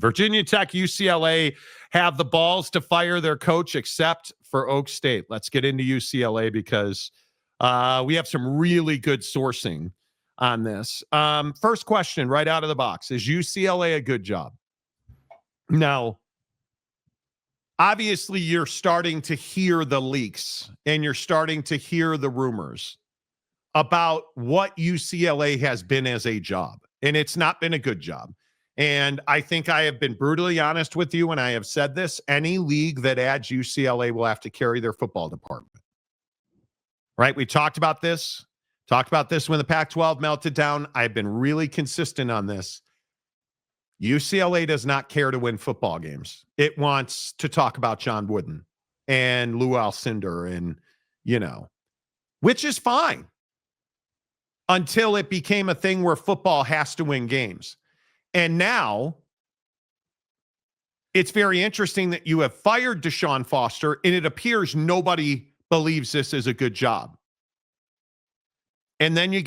Virginia Tech, UCLA have the balls to fire their coach except for Oak State. Let's get into UCLA because we have some really good sourcing on this. First question right out of the box. Is UCLA a good job? Now, obviously, you're starting to hear the leaks and you're starting to hear the rumors about what UCLA has been as a job. And it's not been a good job. And I think I have been brutally honest with you when I have said this. Any league that adds UCLA will have to carry their football department. Right? We talked about this. Talked about this when the Pac-12 melted down. I've been really consistent on this. UCLA does not care to win football games. It wants to talk about John Wooden and Lou Alcindor and, which is fine until it became a thing where football has to win games. And now it's very interesting that you have fired Deshaun Foster, and it appears nobody believes this is a good job. And then you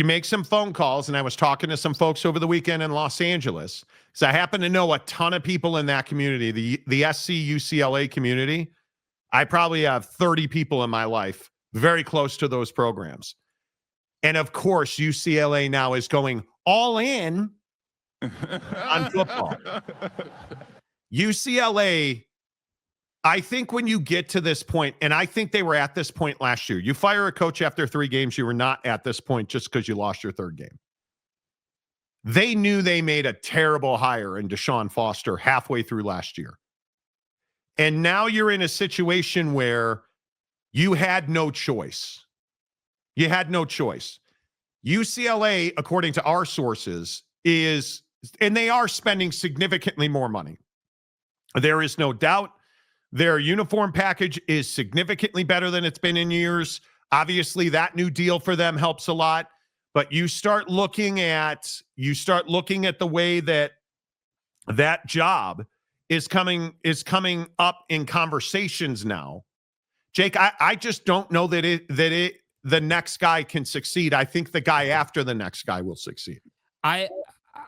make some phone calls, and I was talking to some folks over the weekend in Los Angeles because I happen to know a ton of people in that community, the SC UCLA community. I probably have 30 people in my life very close to those programs. And of course, UCLA now is going all in on football. UCLA, I think when you get to this point, and I think they were at this point last year, you fire a coach after 3 games, you were not at this point just because you lost your 3rd game. They knew they made a terrible hire in Deshaun Foster halfway through last year. And now you're in a situation where you had no choice. You had no choice. UCLA, according to our sources, and they are spending significantly more money. There is no doubt their uniform package is significantly better than it's been in years. Obviously, that new deal for them helps a lot. But you start looking at the way that job is coming up in conversations now. Jake, I just don't know that the next guy can succeed. I think the guy after the next guy will succeed. I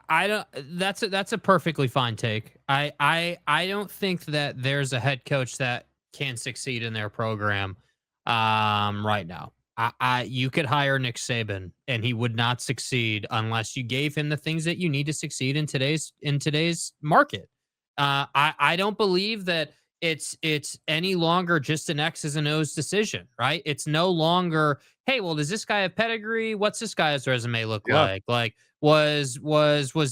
don't. That's a perfectly fine take. I don't think that there's a head coach that can succeed in their program right now. You could hire Nick Saban and he would not succeed unless you gave him the things that you need to succeed in today's market. I don't believe that it's any longer just an X's and O's decision, right? It's no longer, hey, well, does this guy have pedigree? What's this guy's resume look like? Like, was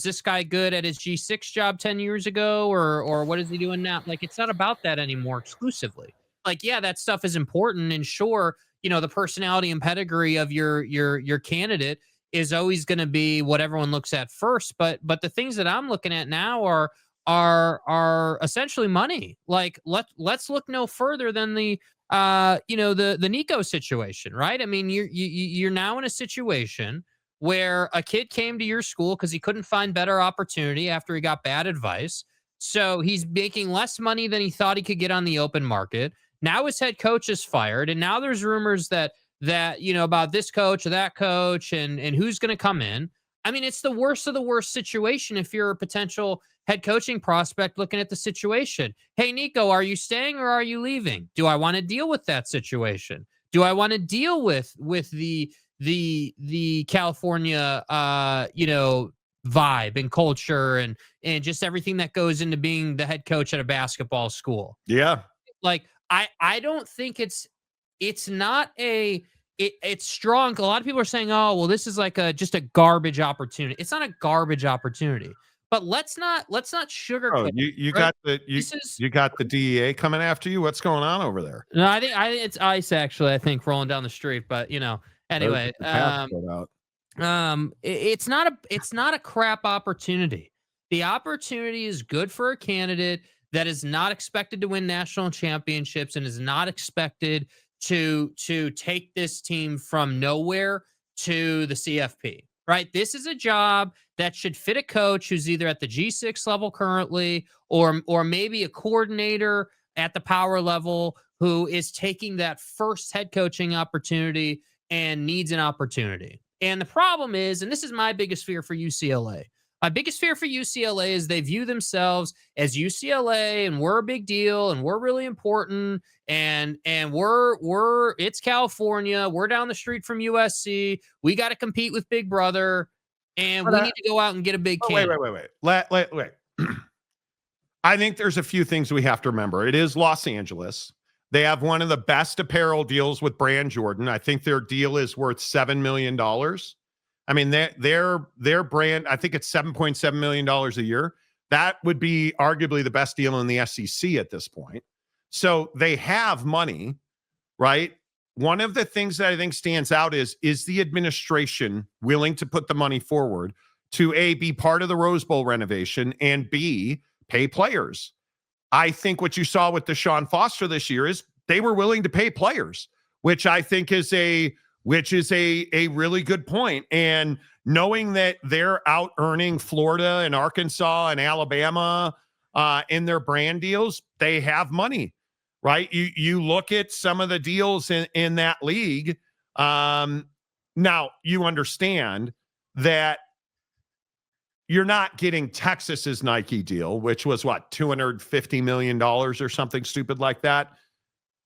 this guy good at his G6 job 10 years ago, or what is he doing now? Like, it's not about that anymore exclusively. Like, yeah, that stuff is important, and sure, the personality and pedigree of your candidate is always going to be what everyone looks at first. But the things that I'm looking at now are essentially money. Like, let's look no further than the Nico situation, right? I mean, you're now in a situation where a kid came to your school because he couldn't find better opportunity after he got bad advice. So he's making less money than he thought he could get on the open market. Now his head coach is fired, and now there's rumors that about this coach or that coach and who's going to come in. I mean, it's the worst of the worst situation if you're a potential head coaching prospect looking at the situation. Hey, Nico, are you staying or are you leaving? Do I want to deal with that situation? Do I want to deal with the California vibe and culture and just everything that goes into being the head coach at a basketball school? Yeah. Like, I don't think it's not it's strong. A lot of people are saying, oh, well, this is like just a garbage opportunity. It's not a garbage opportunity, but let's not sugarcoat. You right? You got the DEA coming after you. What's going on over there? No, I think it's ICE actually. I think rolling down the street, but anyway, it's not a crap opportunity. The opportunity is good for a candidate that is not expected to win national championships and is not expected to take this team from nowhere to the CFP, right? This is a job that should fit a coach who's either at the G6 level currently or maybe a coordinator at the power level who is taking that first head coaching opportunity and needs an opportunity. And the problem is, and this is my biggest fear for UCLA, My biggest fear for UCLA is they view themselves as UCLA and we're a big deal and we're really important and we're it's California. We're down the street from USC. We got to compete with Big Brother and we need to go out and get a big can. Wait. I think there's a few things we have to remember. It is Los Angeles. They have one of the best apparel deals with Brand Jordan. I think their deal is worth $7 million. I mean, their brand, I think it's $7.7 million a year. That would be arguably the best deal in the SEC at this point. So they have money, right? One of the things that I think stands out is the administration willing to put the money forward to A, be part of the Rose Bowl renovation, and B, pay players. I think what you saw with Deshaun Foster this year is they were willing to pay players, which I think is a really good point. And knowing that they're out earning Florida and Arkansas and Alabama in their brand deals, they have money, right? You look at some of the deals in that league. Now you understand that you're not getting Texas's Nike deal, which was what, $250 million or something stupid like that.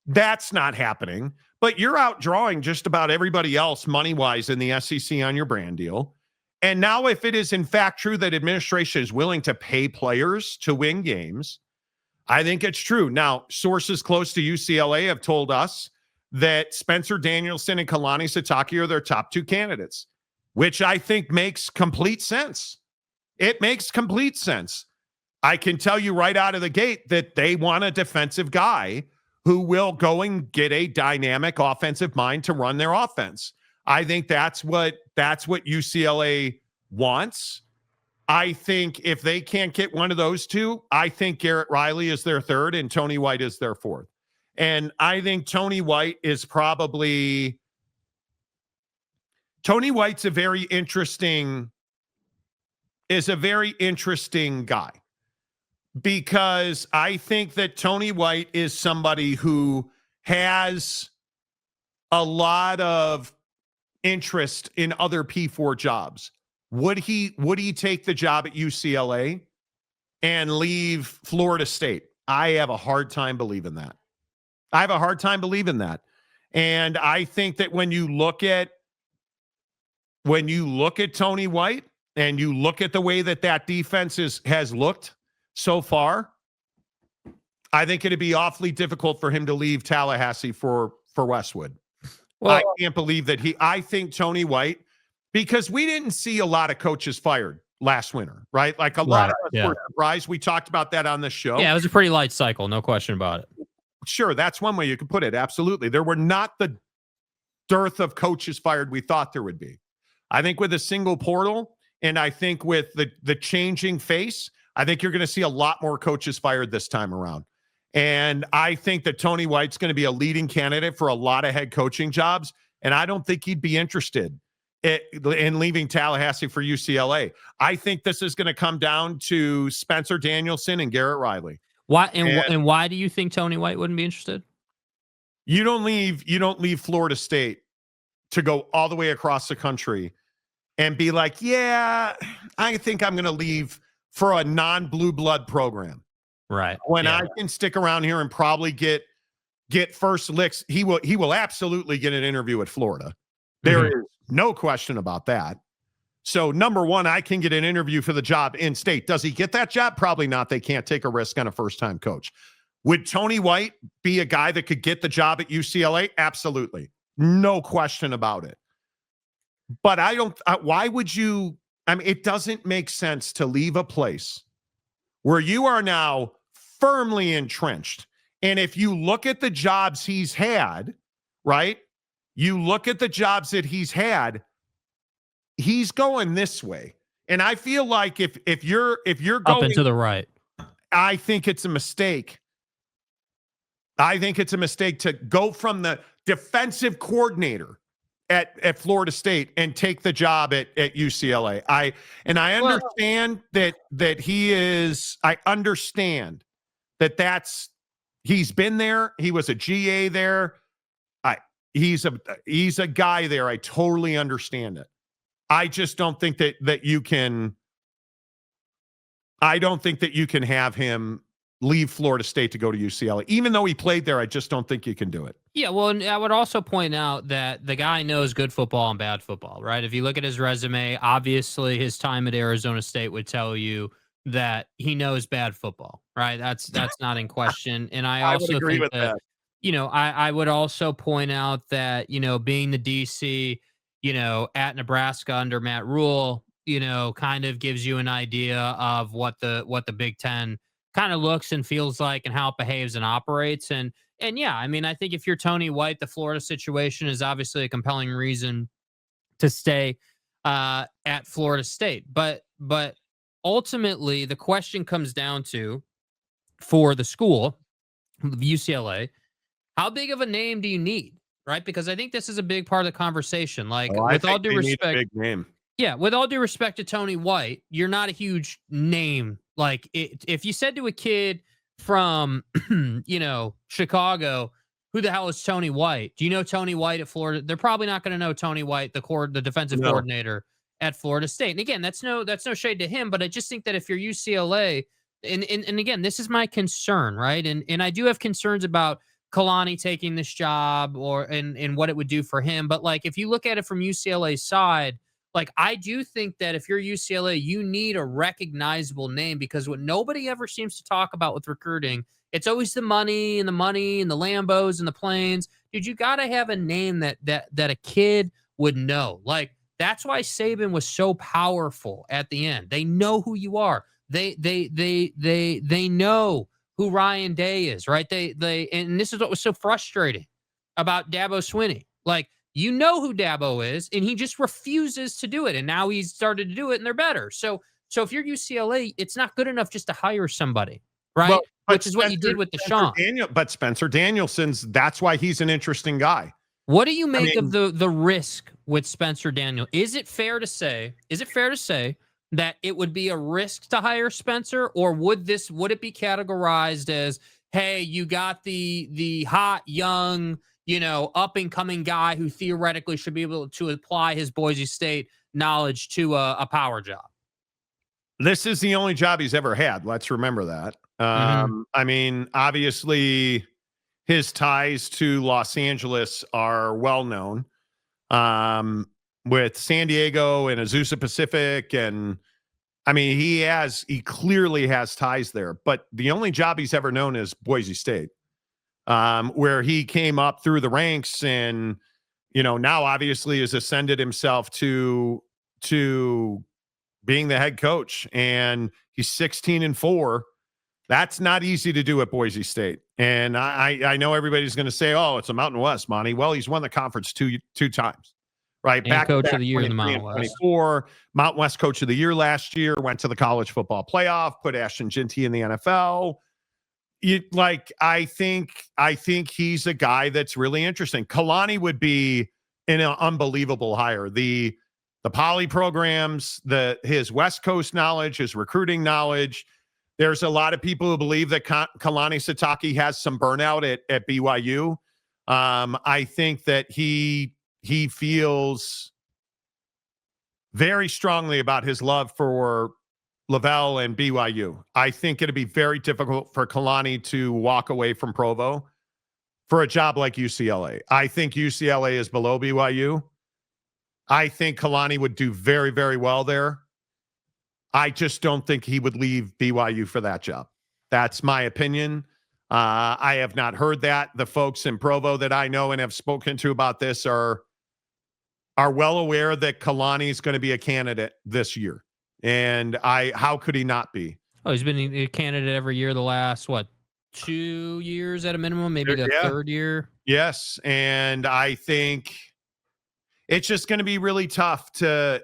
That's not happening, but you're outdrawing just about everybody else money-wise in the SEC on your brand deal. And now if it is in fact true that administration is willing to pay players to win games, I think it's true. Now, sources close to UCLA have told us that Spencer Danielson and Kalani Sitake are their top two candidates, which I think makes complete sense. It makes complete sense. I can tell you right out of the gate that they want a defensive guy who will go and get a dynamic offensive mind to run their offense. I think that's what UCLA wants. I think if they can't get one of those two, I think Garrett Riley is their third and Tony White is their fourth. And I think Tony White's a very interesting guy, because I think that Tony White is somebody who has a lot of interest in other P4 jobs. Would he take the job at UCLA and leave Florida State? I have a hard time believing that. And I think that when you look at Tony White and you look at the way that defense has looked so far, I think it'd be awfully difficult for him to leave Tallahassee for Westwood. Well, I can't believe that I think Tony White, because we didn't see a lot of coaches fired last winter, right? Like a lot of us were surprised. We talked about that on the show. Yeah, it was a pretty light cycle, no question about it. Sure, that's one way you could put it. Absolutely. There were not the dearth of coaches fired we thought there would be. I think with a single portal, and I think with the changing face, I think you're going to see a lot more coaches fired this time around. And I think that Tony White's going to be a leading candidate for a lot of head coaching jobs. And I don't think he'd be interested in leaving Tallahassee for UCLA. I think this is going to come down to Spencer Danielson and Garrett Riley. Why and why do you think Tony White wouldn't be interested? You don't leave Florida State to go all the way across the country and be like, yeah, I think I'm going to leave for a non-blue blood program. Right. When I can stick around here and probably get first licks, he will absolutely get an interview at Florida. There is no question about that. So number one, I can get an interview for the job in state. Does he get that job? Probably not. They can't take a risk on a first-time coach. Would Tony White be a guy that could get the job at UCLA? Absolutely. No question about it. But why would you, it doesn't make sense to leave a place where you are now firmly entrenched. And if you look at the jobs he's had, right? You look at the jobs that he's had, he's going this way. And I feel like if you're going up and to the right, I think it's a mistake. I think it's a mistake to go from the defensive coordinator at Florida State and take the job at UCLA. I understand that he is, I understand he's been there. He was a GA there. He's a guy there. I totally understand it. I just don't think that you can I don't think that you can have him leave Florida State to go to UCLA. Even though he played there, I just don't think you can do it. Yeah, well, and I would also point out that the guy knows good football and bad football, right? If you look at his resume, obviously his time at Arizona State would tell you that he knows bad football, right? That's not in question. And I I would also agree think with that, that. I would also point out that, being the DC, at Nebraska under Matt Rule, kind of gives you an idea of what the Big Ten kind of looks and feels like and how it behaves and operates. And yeah, I mean, I think if you're Tony White, the Florida situation is obviously a compelling reason to stay at Florida State. But ultimately, the question comes down to, for the school, UCLA, how big of a name do you need? Right? Because I think this is a big part of the conversation. Like, Oh, I with all think due they need a respect, big name. yeah, with all due respect to Tony White, you're not a huge name. Like, if you said to a kid from, Chicago, who the hell is Tony White? Do you know Tony White at Florida? They're probably not going to know Tony White, the defensive No. coordinator at Florida State. And again, that's no shade to him, but I just think that if you're UCLA, and again, this is my concern, right? And I do have concerns about Kalani taking this job and what it would do for him. But like, if you look at it from UCLA's side, like, I do think that if you're UCLA, you need a recognizable name, because what nobody ever seems to talk about with recruiting, it's always the money and the Lambos and the planes. Dude, you got to have a name that a kid would know. Like, that's why Saban was so powerful at the end. They know who you are. They know who Ryan Day is, right? And this is what was so frustrating about Dabo Swinney. Like, you know who Dabo is, and he just refuses to do it. And now he's started to do it, and they're better. So if you're UCLA, it's not good enough just to hire somebody, right? Well, Which is what you did with Deshaun. But Spencer Danielson's, that's why he's an interesting guy. What do you make of the risk with Spencer Daniel? Is it fair to say that it would be a risk to hire Spencer, or would it be categorized as, hey, you got the hot, young, up and coming guy who theoretically should be able to apply his Boise State knowledge to a power job? This is the only job he's ever had. Let's remember that. I mean, obviously, his ties to Los Angeles are well known, with San Diego and Azusa Pacific. And I mean, he clearly has ties there, but the only job he's ever known is Boise State, where he came up through the ranks and, now obviously has ascended himself to being the head coach, and he's 16-4. That's not easy to do at Boise State. And I know everybody's going to say, oh, it's a Mountain West, Monty. Well, he's won the conference two times, right? And coach of the year in the Mountain West. 24, Mountain West coach of the year last year, went to the college football playoff, put Ashton Ginty in the NFL. I think he's a guy that's really interesting. Kalani would be an unbelievable hire. The poly programs, his West Coast knowledge, his recruiting knowledge. There's a lot of people who believe that Kalani Sitake has some burnout at BYU. I think that he feels very strongly about his love for Lavelle and BYU. I think it'd be very difficult for Kalani to walk away from Provo for a job like UCLA. I think UCLA is below BYU. I think Kalani would do very, very well there. I just don't think he would leave BYU for that job. That's my opinion. I have not heard that. The folks in Provo that I know and have spoken to about this are well aware that Kalani is going to be a candidate this year. And how could he not be? Oh, he's been a candidate every year the last, 2 years at a minimum, maybe the third year. Yes. And I think it's just going to be really tough for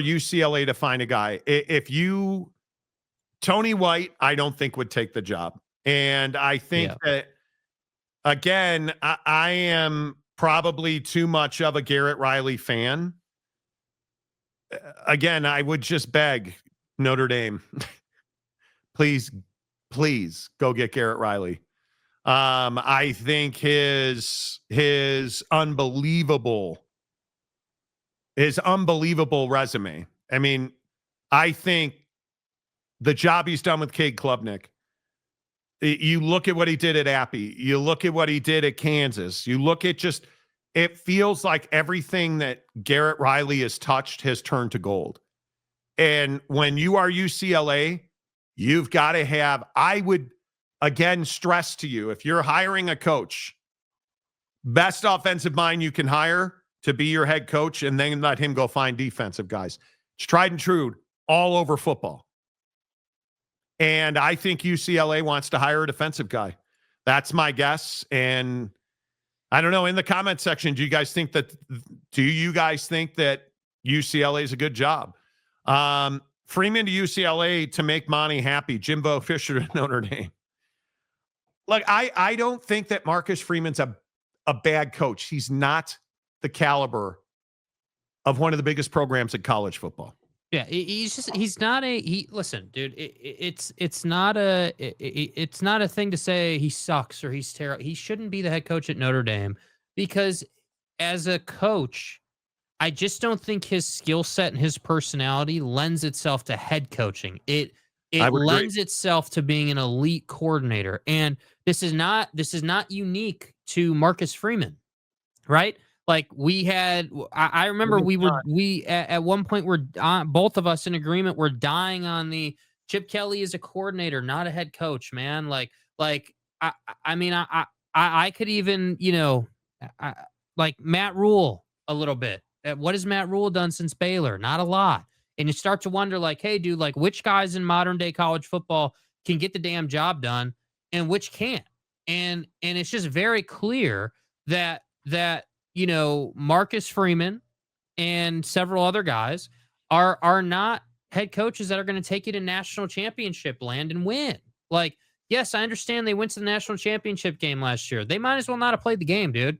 UCLA to find a guy. Tony White, I don't think would take the job. And I think that, again, I am probably too much of a Garrett Riley fan. Again, I would just beg Notre Dame, please go get Garrett Riley. I think his unbelievable resume I mean, I think the job he's done with Cade Klubnik, you look at what he did at Appy, you look at what he did at Kansas, you look at just, it feels like everything that Garrett Riley has touched has turned to gold. And when you are UCLA, you've got to have, I would again stress to you, if you're hiring a coach, best offensive mind you can hire to be your head coach, and then let him go find defensive guys. It's tried and true all over football. And I think UCLA wants to hire a defensive guy. That's my guess. And I don't know, in the comment section, do you guys think that UCLA is a good job? Freeman to UCLA to make Monty happy. Jimbo Fisher to Notre Dame. Look, I don't think that Marcus Freeman's a bad coach. He's not the caliber of one of the biggest programs in college football. Yeah, listen, dude, it's not a thing to say he sucks or he's terrible. He shouldn't be the head coach at Notre Dame, because as a coach, I just don't think his skill set and his personality lends itself to head coaching. It lends itself to being an elite coordinator. And this is not unique to Marcus Freeman, right? Like I remember at one point both of us in agreement were dying on the Chip Kelly is a coordinator, not a head coach, man. I could even, like Matt Rule a little bit. What has Matt Rule done since Baylor? Not a lot. And you start to wonder, like, hey, dude, like, which guys in modern day college football can get the damn job done and which can't? And it's just very clear that Marcus Freeman and several other guys are not head coaches that are going to take you to national championship land and win. Like, yes, I understand they went to the national championship game last year. They might as well not have played the game, dude.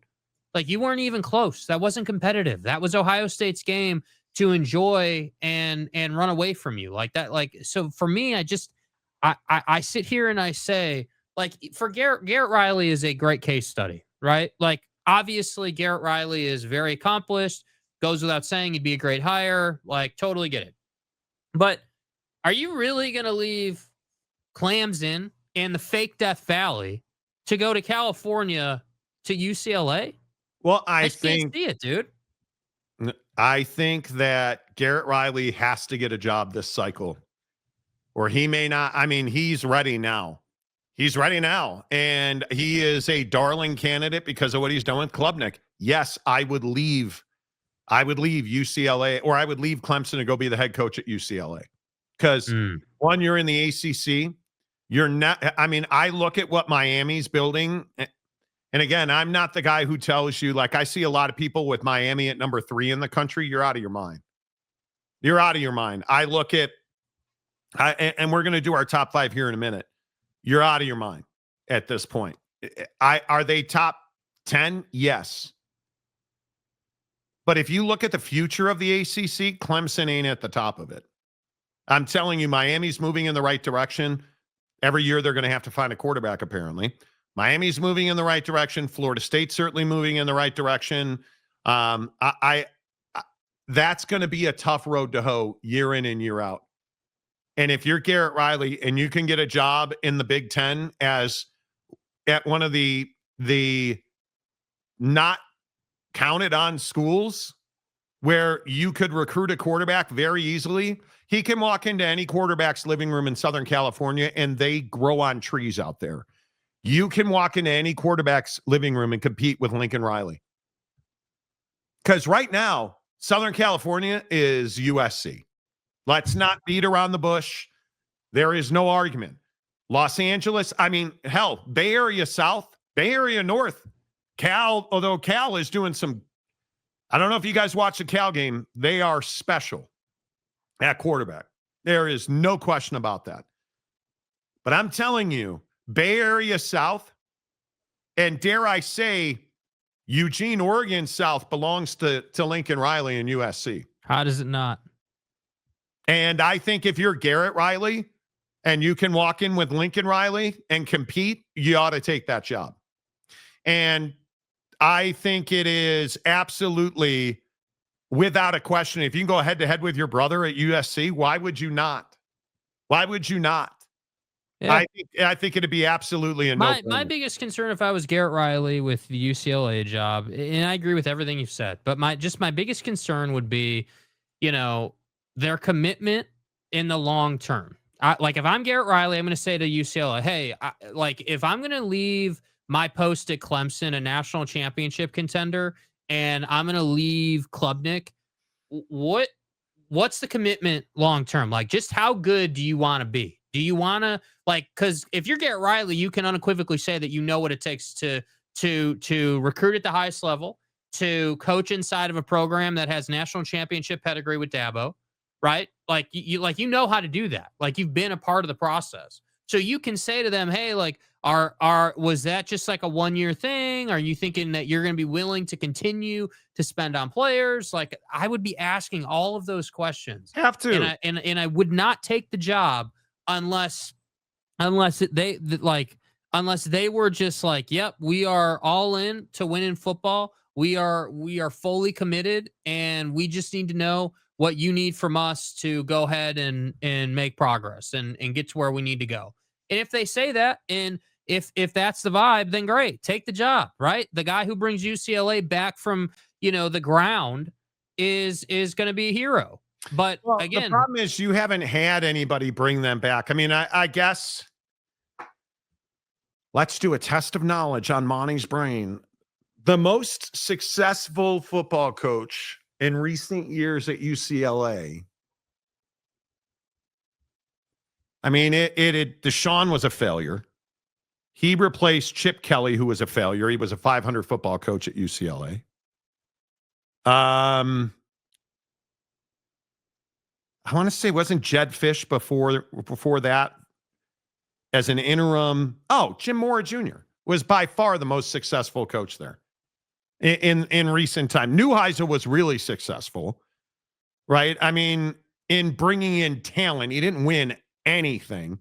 Like, you weren't even close. That wasn't competitive. That was Ohio State's game to enjoy and run away from you like that. Like, so for me, I sit here and I say, like, for Garrett Riley is a great case study, right? Like, obviously Garrett Riley is very accomplished, goes without saying he'd be a great hire. Like, totally get it. But are you really going to leave Clemson and the fake Death Valley to go to California to UCLA? Well, I can't see it, dude. I think that Garrett Riley has to get a job this cycle, or he may not. I mean, he's ready now. He's ready now, and he is a darling candidate because of what he's done with Klubnik. Yes, I would leave UCLA, or I would leave Clemson to go be the head coach at UCLA. Because one, you're in the ACC. You're not. I mean, I look at what Miami's building. And again, I'm not the guy who tells you, like, I see a lot of people with Miami at number 3 in the country. You're out of your mind. You're out of your mind. I look at, and we're going to do our top 5 here in a minute. You're out of your mind at this point. Are they top 10? Yes. But if you look at the future of the ACC, Clemson ain't at the top of it. I'm telling you, Miami's moving in the right direction. Every year they're going to have to find a quarterback, apparently. Miami's moving in the right direction. Florida State's certainly moving in the right direction. That's going to be a tough road to hoe year in and year out. And if you're Garrett Riley and you can get a job in the Big Ten as at one of the not counted on schools where you could recruit a quarterback very easily, he can walk into any quarterback's living room in Southern California and they grow on trees out there. You can walk into any quarterback's living room and compete with Lincoln Riley. Because right now, Southern California is USC. Let's not beat around the bush. There is no argument. Los Angeles, I mean, hell, Bay Area South, Bay Area North. Cal, although Cal is doing some, I don't know if you guys watch the Cal game. They are special at quarterback. There is no question about that. But I'm telling you, Bay Area South, and dare I say, Eugene, Oregon South belongs to Lincoln Riley and USC. How does it not? And I think if you're Garrett Riley and you can walk in with Lincoln Riley and compete, you ought to take that job. And I think it is absolutely without a question. If you can go head to head with your brother at USC, why would you not? Why would you not? Yeah. I think it'd be absolutely a My no-brainer. biggest concern if I was Garrett Riley with the UCLA job, and I agree with everything you've said, but my biggest concern would be, their commitment in the long term. Like if I'm Garrett Riley, I'm going to say to UCLA, hey, if I'm going to leave my post at Clemson, a national championship contender, and I'm going to leave Klubnik, what's the commitment long term? Like, just how good do you want to be? Do you want to because if you're Garrett Riley, you can unequivocally say that you know what it takes to recruit at the highest level, to coach inside of a program that has national championship pedigree with Dabo, right? Like you know how to do that. Like you've been a part of the process. So you can say to them, hey, like, was that just like a 1-year thing? Are you thinking that you're going to be willing to continue to spend on players? Like I would be asking all of those questions. Have to. And I would not take the job unless they were just like, yep, we are all in to win in football. We are fully committed, and we just need to know what you need from us to go ahead and make progress and get to where we need to go. And if they say that, and if that's the vibe, then great, take the job, right? The guy who brings UCLA back from, the ground is going to be a hero. But again, the problem is you haven't had anybody bring them back. I mean, I guess let's do a test of knowledge on Monty's brain. The most successful football coach in recent years at UCLA. I mean, Deshaun was a failure. He replaced Chip Kelly, who was a failure. He was a 500 football coach at UCLA. I want to say, wasn't Jed Fish before that as an interim? Oh, Jim Mora Jr. was by far the most successful coach there in recent time. Neuheisel was really successful, right? I mean, in bringing in talent, he didn't win anything,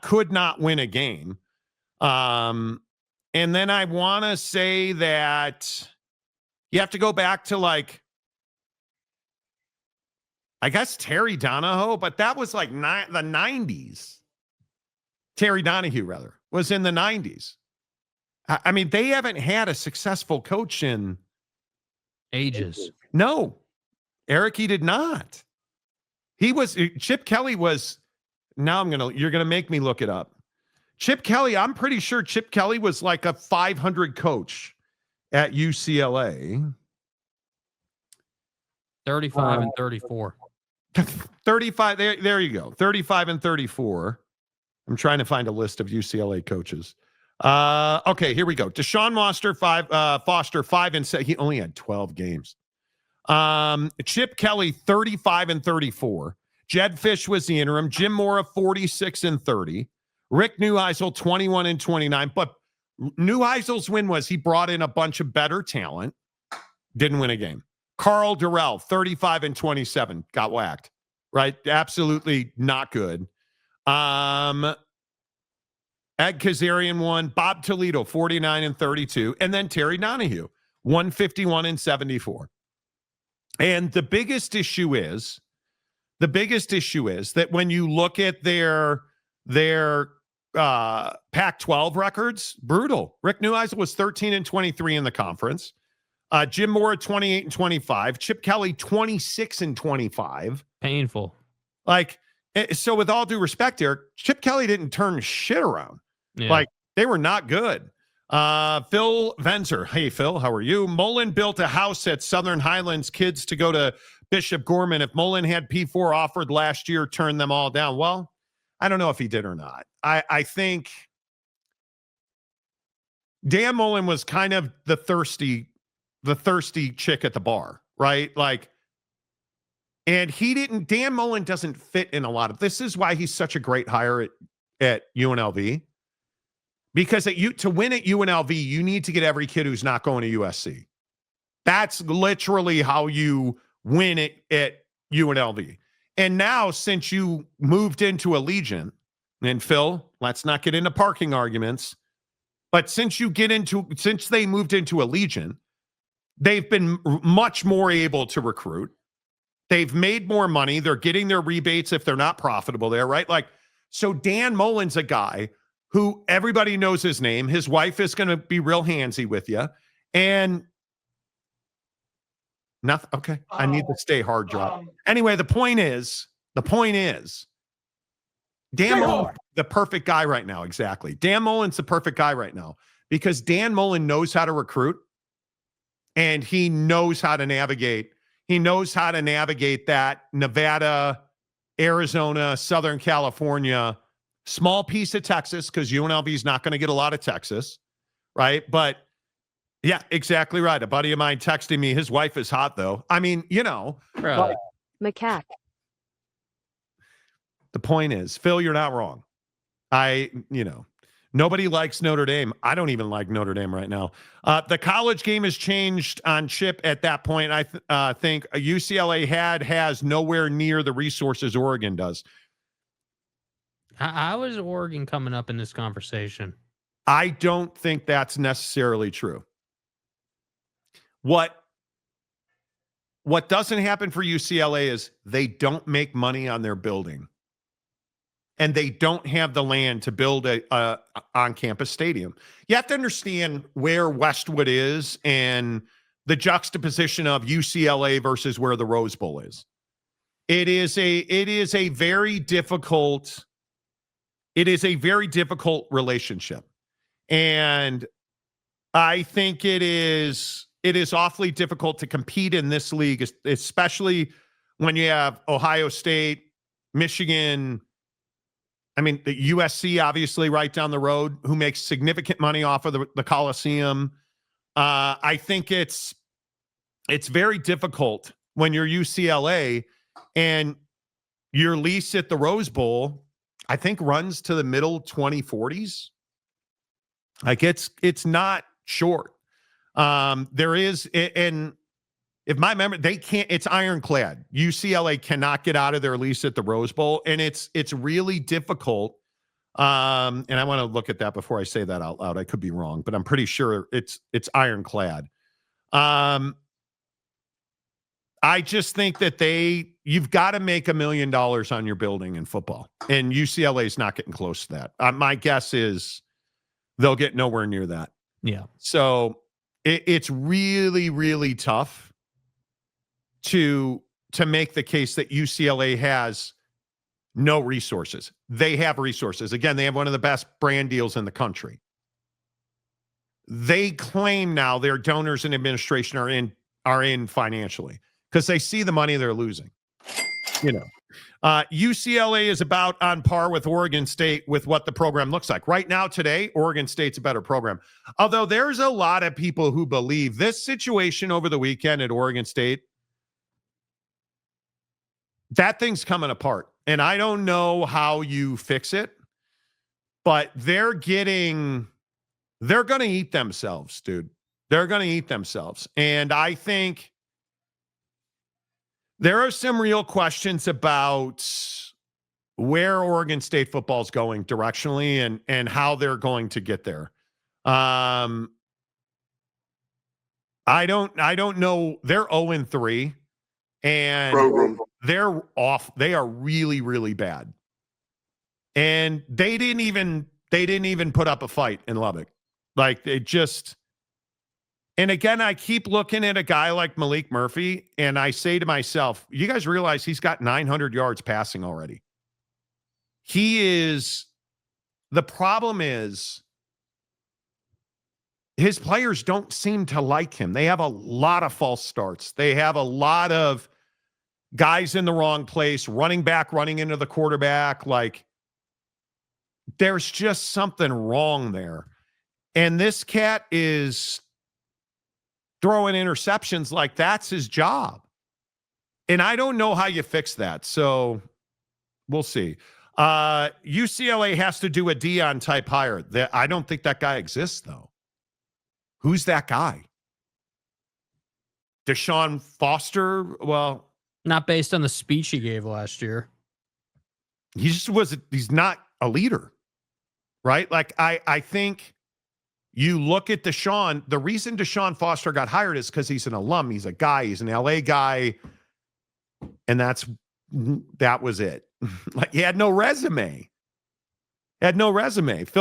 could not win a game. And then I want to say that you have to go back to I guess Terry Donahoe, but that was like the 90s. Terry Donahue, rather, was in the 90s. I mean, they haven't had a successful coach in ages. No, Eric, he did not. Chip Kelly was, you're going to make me look it up. Chip Kelly, I'm pretty sure Chip Kelly was like a 500 coach at UCLA. 35 and 34. 35. There you go. 35 and 34. I'm trying to find a list of UCLA coaches. Okay, here we go. Deshaun Foster, 5 and 7. He only had 12 games. Chip Kelly, 35 and 34. Jed Fish was the interim. Jim Mora, 46 and 30. Rick Neuheisel, 21 and 29. But Neuheisel's win was he brought in a bunch of better talent. Didn't win a game. Carl Durrell, 35 and 27, got whacked, right? Absolutely not good. Ed Kazarian won. Bob Toledo, 49 and 32. And then Terry Donahue, 151 and 74. And the biggest issue is that when you look at their Pac-12 records, brutal. Rick Neuheisel was 13 and 23 in the conference. Jim Mora, 28 and 25. Chip Kelly, 26 and 25. Painful. So with all due respect, Eric, Chip Kelly didn't turn shit around. Yeah. They were not good. Phil Venzer. Hey, Phil, how are you? Mullen built a house at Southern Highlands, kids to go to Bishop Gorman. If Mullen had P4 offered last year, turned them all down. Well, I don't know if he did or not. I think Dan Mullen was kind of the thirsty chick at the bar, right? And Dan Mullen doesn't fit in a lot of, this is why he's such a great hire at UNLV. Because to win at UNLV, you need to get every kid who's not going to USC. That's literally how you win it at UNLV. And now, since you moved into Allegiant, and Phil, let's not get into parking arguments, but since they moved into Allegiant, They've been much more able to recruit. They've made more money. They're getting their rebates if they're not profitable there, right? Like, so Dan Mullen's a guy who everybody knows his name. His wife is going to be real handsy with you. And nothing. Okay. I need to stay hard drop. Anyway, the point is, Dan Mullen's the perfect guy right now. Exactly. Dan Mullen's the perfect guy right now because Dan Mullen knows how to recruit and he knows how to navigate. He knows how to navigate that Nevada, Arizona, Southern California, small piece of Texas, because UNLV is not going to get a lot of Texas, right? But yeah, exactly right. A buddy of mine texting me, his wife is hot, though. I mean, Bro. Macaque. The point is, Phil, you're not wrong. Nobody likes Notre Dame. I don't even like Notre Dame right now. The college game has changed on Chip at that point. I think UCLA has nowhere near the resources Oregon does. How is Oregon coming up in this conversation? I don't think that's necessarily true. What doesn't happen for UCLA is they don't make money on their building. And they don't have the land to build a on-campus stadium. You have to understand where Westwood is and the juxtaposition of UCLA versus where the Rose Bowl is. It is a very difficult relationship. And I think it is awfully difficult to compete in this league, especially when you have Ohio State, Michigan, I mean, the USC, obviously, right down the road, who makes significant money off of the Coliseum. I think it's very difficult when you're UCLA and your lease at the Rose Bowl, I think, runs to the middle 2040s. Like, it's not short. There is, and if my memory, they can't, it's ironclad. UCLA cannot get out of their lease at the Rose Bowl, and it's really difficult. And I want to look at that before I say that out loud. I could be wrong, but I'm pretty sure it's ironclad. I just think that you've got to make $1 million on your building in football, and UCLA is not getting close to that. My guess is they'll get nowhere near that. Yeah. So it's really, really tough to make the case that UCLA has no resources. They have resources. Again, they have one of the best brand deals in the country. They claim now their donors and administration are in financially because they see the money they're losing. UCLA is about on par with Oregon State with what the program looks like. Right now, today, Oregon State's a better program. Although there's a lot of people who believe this situation over the weekend at Oregon State, that thing's coming apart. And I don't know how you fix it, but they're going to eat themselves, dude. They're going to eat themselves. And I think there are some real questions about where Oregon State football is going directionally and how they're going to get there. I don't know. They're 0-3 and they're off. They are really, really bad. And they didn't even put up a fight in Lubbock. Like, they just, and again, I keep looking at a guy like Malik Murphy, and I say to myself, you guys realize he's got 900 yards passing already. The problem is his players don't seem to like him. They have a lot of false starts. They have a lot of guys in the wrong place, running back running into the quarterback. Like, there's just something wrong there. And this cat is throwing interceptions like that's his job. And I don't know how you fix that. So we'll see. UCLA has to do a Dion type hire. I don't think that guy exists, though. Who's that guy? Deshaun Foster? Well, Not based on the speech he gave last year. he's not a leader, right? Like, I think You look at Deshaun, the reason Deshaun Foster got hired is because he's an alum. He's a guy, he's an LA guy. And that was it. Like, he had no resume. Phil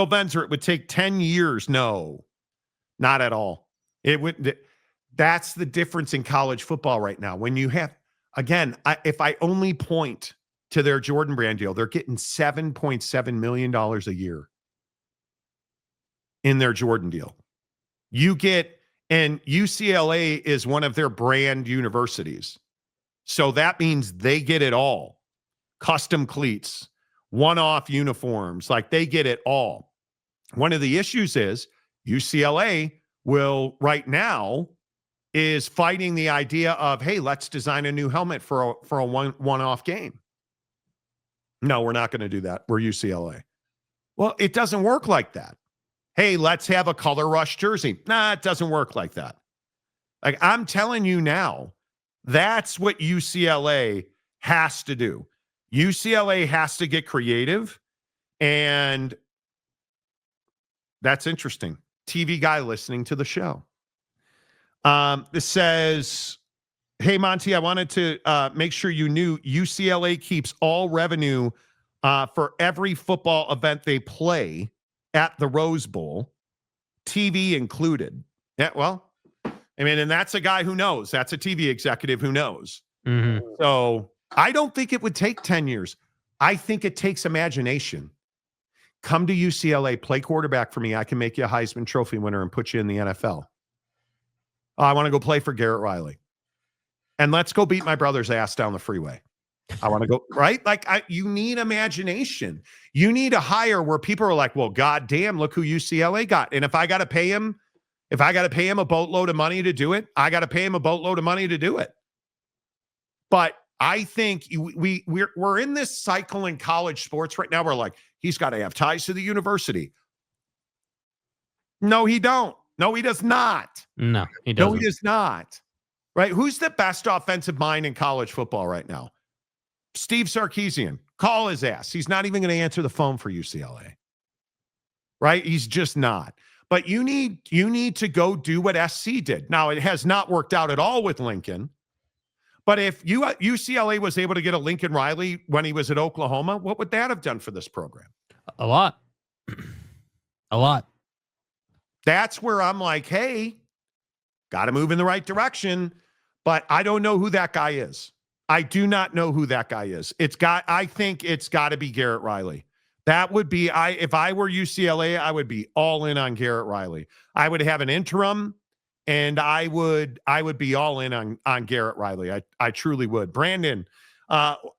Benzer, it would take 10 years. No, not at all. That's the difference in college football right now. When you have, again, if I only point to their Jordan Brand deal, they're getting $7.7 million a year in their Jordan deal. And UCLA is one of their brand universities. So that means they get it all. Custom cleats, one-off uniforms, like they get it all. One of the issues is UCLA will right now is fighting the idea of, hey, let's design a new helmet for a one-off game. No, we're not going to do that. We're UCLA. Well, it doesn't work like that. Hey, let's have a color rush jersey. Nah, it doesn't work like that. Like, I'm telling you now, that's what UCLA has to do. UCLA has to get creative, and that's interesting. TV guy listening to the show. This says, hey, Monty, I wanted to make sure you knew UCLA keeps all revenue for every football event they play at the Rose Bowl, TV included. Yeah, well, I mean, and that's a guy who knows. That's a TV executive who knows. Mm-hmm. So I don't think it would take 10 years. I think it takes imagination. Come to UCLA, play quarterback for me. I can make you a Heisman Trophy winner and put you in the NFL. Oh, I want to go play for Garrett Riley. And let's go beat my brother's ass down the freeway. I want to go, right? Like, you need imagination. You need a hire where people are like, well, goddamn, look who UCLA got. And if I got to pay him a boatload of money to do it, I got to pay him a boatload of money to do it. But I think we're in this cycle in college sports right now. We're like, he's got to have ties to the university. No, he don't. No, he does not. No, he doesn't. No, he does not. Right? Who's the best offensive mind in college football right now? Steve Sarkisian. Call his ass. He's not even going to answer the phone for UCLA. Right? He's just not. But you need to go do what SC did. Now, it has not worked out at all with Lincoln. But if UCLA was able to get a Lincoln Riley when he was at Oklahoma, what would that have done for this program? A lot. A lot. That's where I'm like, hey, got to move in the right direction. But I don't know who that guy is. I do not know who that guy is. I think it's got to be Garrett Riley. That would be, if I were UCLA, I would be all in on Garrett Riley. I would have an interim, and I would be all in on Garrett Riley. I truly would. Brandon,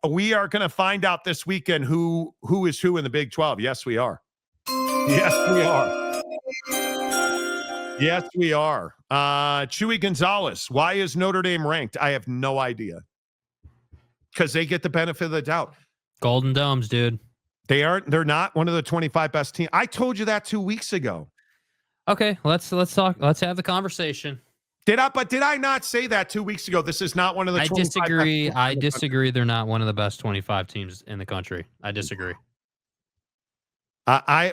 we are going to find out this weekend who is who in the Big 12. Yes, we are. Yes, we are. Yes, we are. Chewy Gonzalez, why is Notre Dame ranked? I have no idea. Because they get the benefit of the doubt. Golden Domes, dude. They're not one of the 25 best teams. I told you that 2 weeks ago. Okay, let's talk. Let's have the conversation. Did I not say that 2 weeks ago? This is not one of the 25 disagree. best I disagree. They're not one of the best 25 teams in the country. I disagree.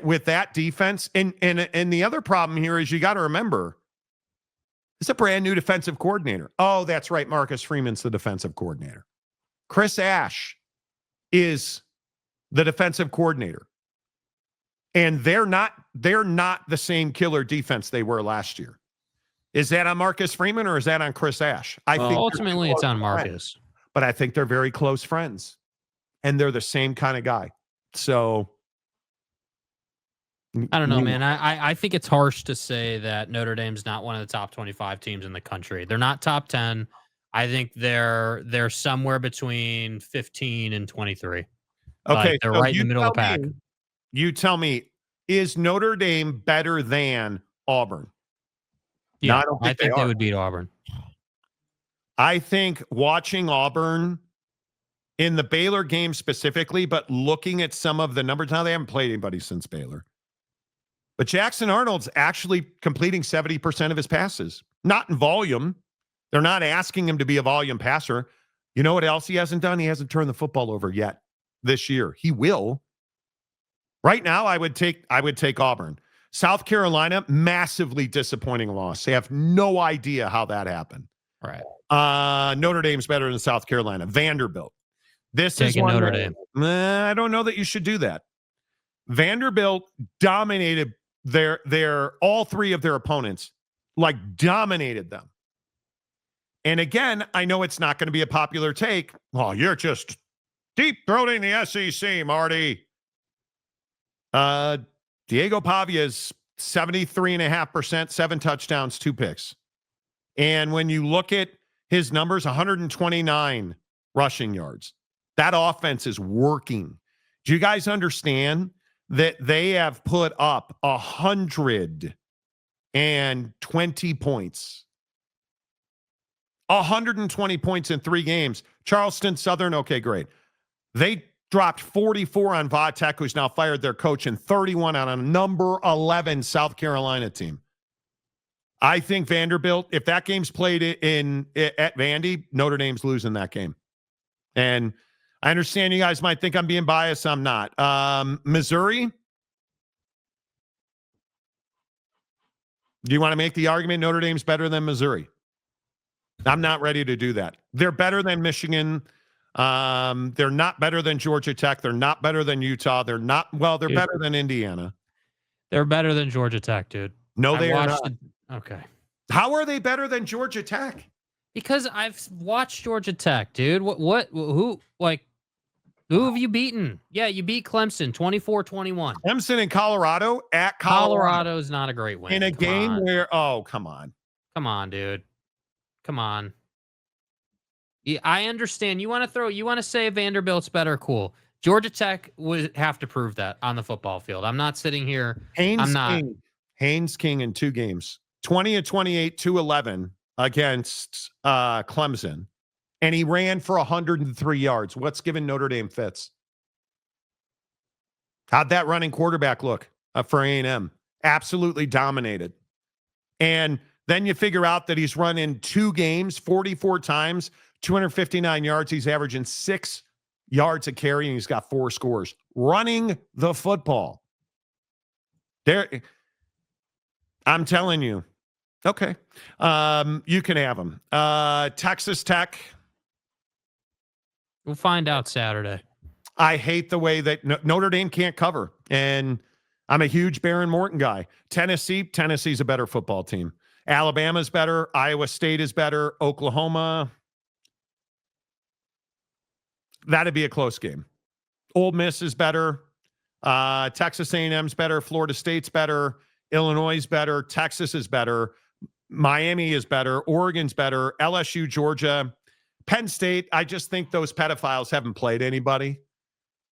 With that defense, and the other problem here is you got to remember, it's a brand new defensive coordinator. Oh, that's right. Marcus Freeman's the defensive coordinator. Chris Ash is the defensive coordinator. And they're not the same killer defense they were last year. Is that on Marcus Freeman or is that on Chris Ash? I think ultimately it's on Marcus. Friends, but I think they're very close friends. And they're the same kind of guy. So I don't know, man. I think it's harsh to say that Notre Dame's not one of the top 25 teams in the country. They're not top 10. I think they're somewhere between 15 and 23. Okay, like they're so right in the middle of the pack. You tell me, is Notre Dame better than Auburn? Yeah, no, I don't think they would beat Auburn. I think watching Auburn in the Baylor game specifically, but looking at some of the numbers, now they haven't played anybody since Baylor. But Jackson Arnold's actually completing 70% of his passes. Not in volume. They're not asking him to be a volume passer. You know what else he hasn't done? He hasn't turned the football over yet this year. He will. Right now, I would take Auburn. South Carolina, massively disappointing loss. They have no idea how that happened. Right. Notre Dame's better than South Carolina. Vanderbilt. This Taking is one Notre that, Dame. I don't know that you should do that. Vanderbilt dominated their all three of their opponents, like dominated them. And again, I know it's not going to be a popular take. Oh, you're just deep-throating the SEC, Marty. Diego Pavia's 73.5%, 7 touchdowns, 2 picks. And when you look at his numbers, 129 rushing yards. That offense is working. Do you guys understand that they have put up 120 points? 120 points in 3 games. Charleston Southern, okay, great. They dropped 44 on Vatek, who's now fired their coach, and 31 on a number 11 South Carolina team. I think Vanderbilt, if that game's played at Vandy, Notre Dame's losing that game. And I understand you guys might think I'm being biased. I'm not. Missouri. Do you want to make the argument Notre Dame's better than Missouri? I'm not ready to do that. They're better than Michigan. They're not better than Georgia Tech. They're not better than Utah. They're better than Indiana. They're better than Georgia Tech, dude. No, they are not. Okay. How are they better than Georgia Tech? Because I've watched Georgia Tech, dude. Who have you beaten? Yeah, you beat Clemson 24-21. Clemson in Colorado at Colorado. Colorado's not a great win. In a game where, come on. Come on, dude. Come on. Yeah, I understand. You want to say Vanderbilt's better, cool. Georgia Tech would have to prove that on the football field. I'm not sitting here. Haynes King in 2 games. 20-28, 211 against Clemson. And he ran for 103 yards. What's giving Notre Dame fits? How'd that running quarterback look for A&M? Absolutely dominated. And then you figure out that he's run in 2 games, 44 times, 259 yards. He's averaging 6 yards a carry, and he's got 4 scores. Running the football. I'm telling you. Okay. You can have them. Texas Tech. We'll find out Saturday. I hate the way that Notre Dame can't cover. And I'm a huge Baron Morton guy. Tennessee's a better football team. Alabama's better. Iowa State is better. Oklahoma. That'd be a close game. Ole Miss is better. Texas A&M's better. Florida State's better. Illinois is better. Texas is better. Miami is better. Oregon's better. LSU, Georgia, Penn State. I just think those pedophiles haven't played anybody.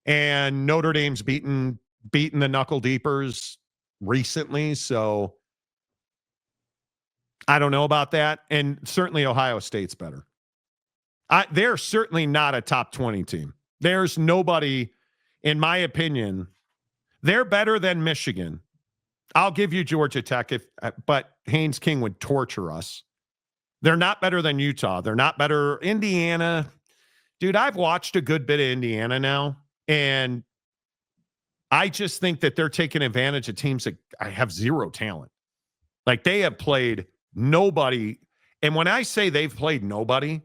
And Notre Dame's beaten the knuckle deepers recently. So I don't know about that. And certainly Ohio State's better. They're certainly not a top 20 team. There's nobody, in my opinion, they're better than Michigan. I'll give you Georgia Tech, but Haynes King would torture us. They're not better than Utah. They're not better. Indiana. Dude, I've watched a good bit of Indiana now, and I just think that they're taking advantage of teams that have 0 talent. Like, they have played nobody. And when I say they've played nobody,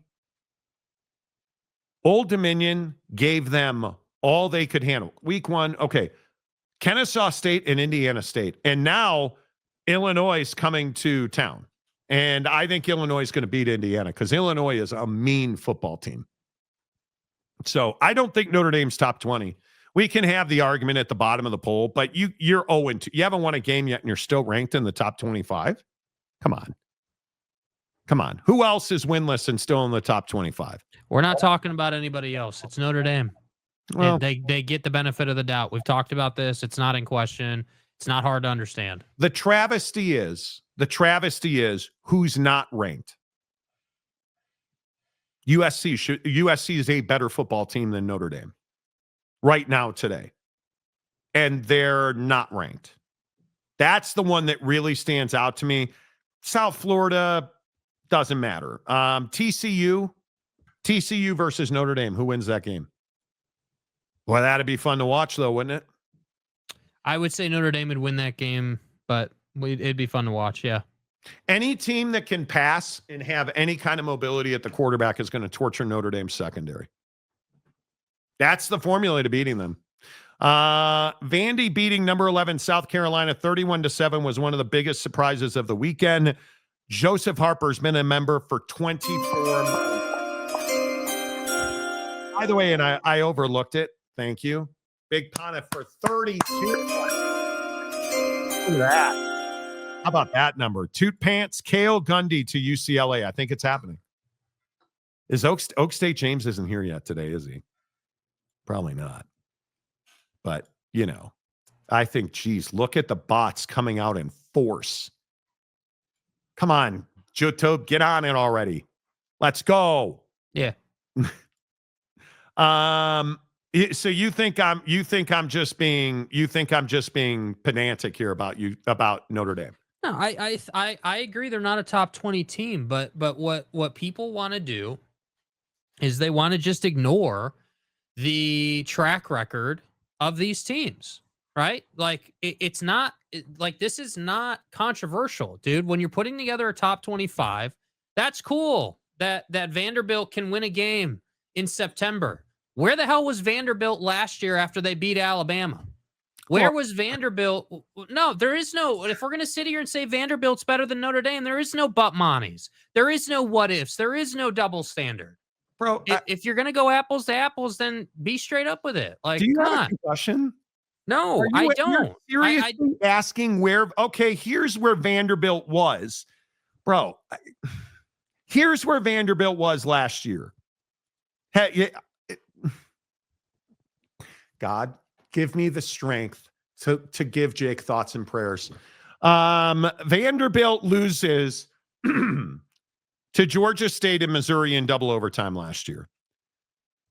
Old Dominion gave them all they could handle. Week 1, okay, Kennesaw State and Indiana State. And now Illinois is coming to town. And I think Illinois is going to beat Indiana because Illinois is a mean football team. So I don't think Notre Dame's top 20. We can have the argument at the bottom of the poll, but you're 0-2. You haven't won a game yet and you're still ranked in the top 25? Come on. Who else is winless and still in the top 25? We're not talking about anybody else. It's Notre Dame. Well, and they get the benefit of the doubt. We've talked about this. It's not in question. It's not hard to understand. The travesty is who's not ranked. USC is a better football team than Notre Dame right now today. And they're not ranked. That's the one that really stands out to me. South Florida doesn't matter. TCU versus Notre Dame. Who wins that game? Well, that'd be fun to watch, though, wouldn't it? I would say Notre Dame would win that game but it'd be fun to watch. Yeah. Any team that can pass and have any kind of mobility at the quarterback is going to torture Notre Dame's secondary. That's the formula to beating them. Vandy beating number 11 South Carolina 31-7 was one of the biggest surprises of the weekend. Joseph Harper's been a member for 24 months. By the way, and I overlooked it. Thank you. Big Pana for 32. Look at that. How about that number? Toot Pants, Cale Gundy to UCLA. I think it's happening. Is Oak State James isn't here yet today, is he? Probably not. But, you know, I think, geez, look at the bots coming out in force. Come on, Jotob, get on it already. Let's go. Yeah. So you think I'm just being pedantic here about Notre Dame? No, I agree. They're not a top 20 team, but what people want to do is they want to just ignore the track record of these teams, right? Like it's not like this is not controversial, dude. When you're putting together a top 25, that's cool. That Vanderbilt can win a game in September. Where the hell was Vanderbilt last year after they beat Alabama? Where was Vanderbilt? No, there is no. If we're going to sit here and say Vanderbilt's better than Notre Dame, there is no but Monties. There is no what ifs. There is no double standard. Bro, if you're going to go apples to apples, then be straight up with it. Like, do you come have on. a concussion? No, I don't. You're seriously asking where? Okay, here's where Vanderbilt was, bro. Here's where Vanderbilt was last year. Hey, God, give me the strength to give Jake thoughts and prayers. Vanderbilt loses to Georgia State and Missouri in double overtime last year.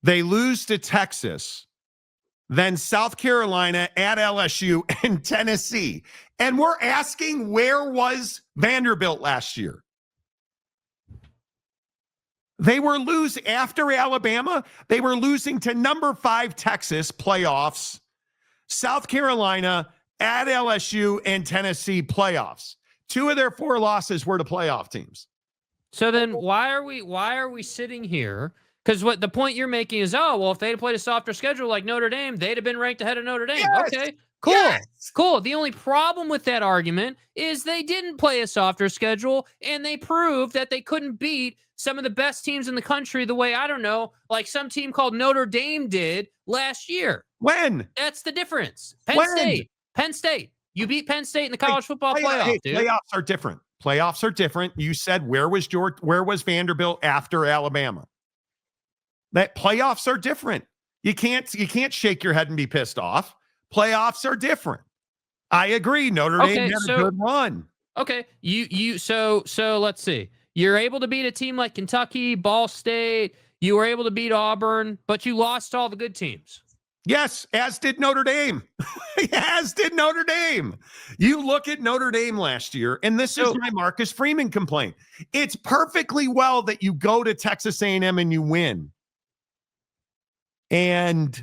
They lose to Texas, then South Carolina at LSU and Tennessee. And we're asking, where was Vanderbilt last year? They were losing after Alabama. They were losing to number 5 Texas playoffs, South Carolina at LSU and Tennessee playoffs. 2 of their 4 losses were to playoff teams. So then why are we sitting here? Because what the point you're making is, oh, well, if they'd played a softer schedule like Notre Dame, they'd have been ranked ahead of Notre Dame. Yes! Okay, cool. Yes! Cool. The only problem with that argument is they didn't play a softer schedule, and they proved that they couldn't beat some of the best teams in the country the way, I don't know, like some team called Notre Dame did last year. When? That's the difference. Penn State. You beat Penn State in the college football playoff, dude. Playoffs are different. Playoffs are different. You said where was Vanderbilt after Alabama? That playoffs are different. You can't shake your head and be pissed off. Playoffs are different. I agree. Notre Dame had a good run. Okay. So let's see. You're able to beat a team like Kentucky, Ball State. You were able to beat Auburn, but you lost all the good teams. Yes, as did Notre Dame. As did Notre Dame. You look at Notre Dame last year, and this is my Marcus Freeman complaint. It's perfectly well that you go to Texas A&M and you win. And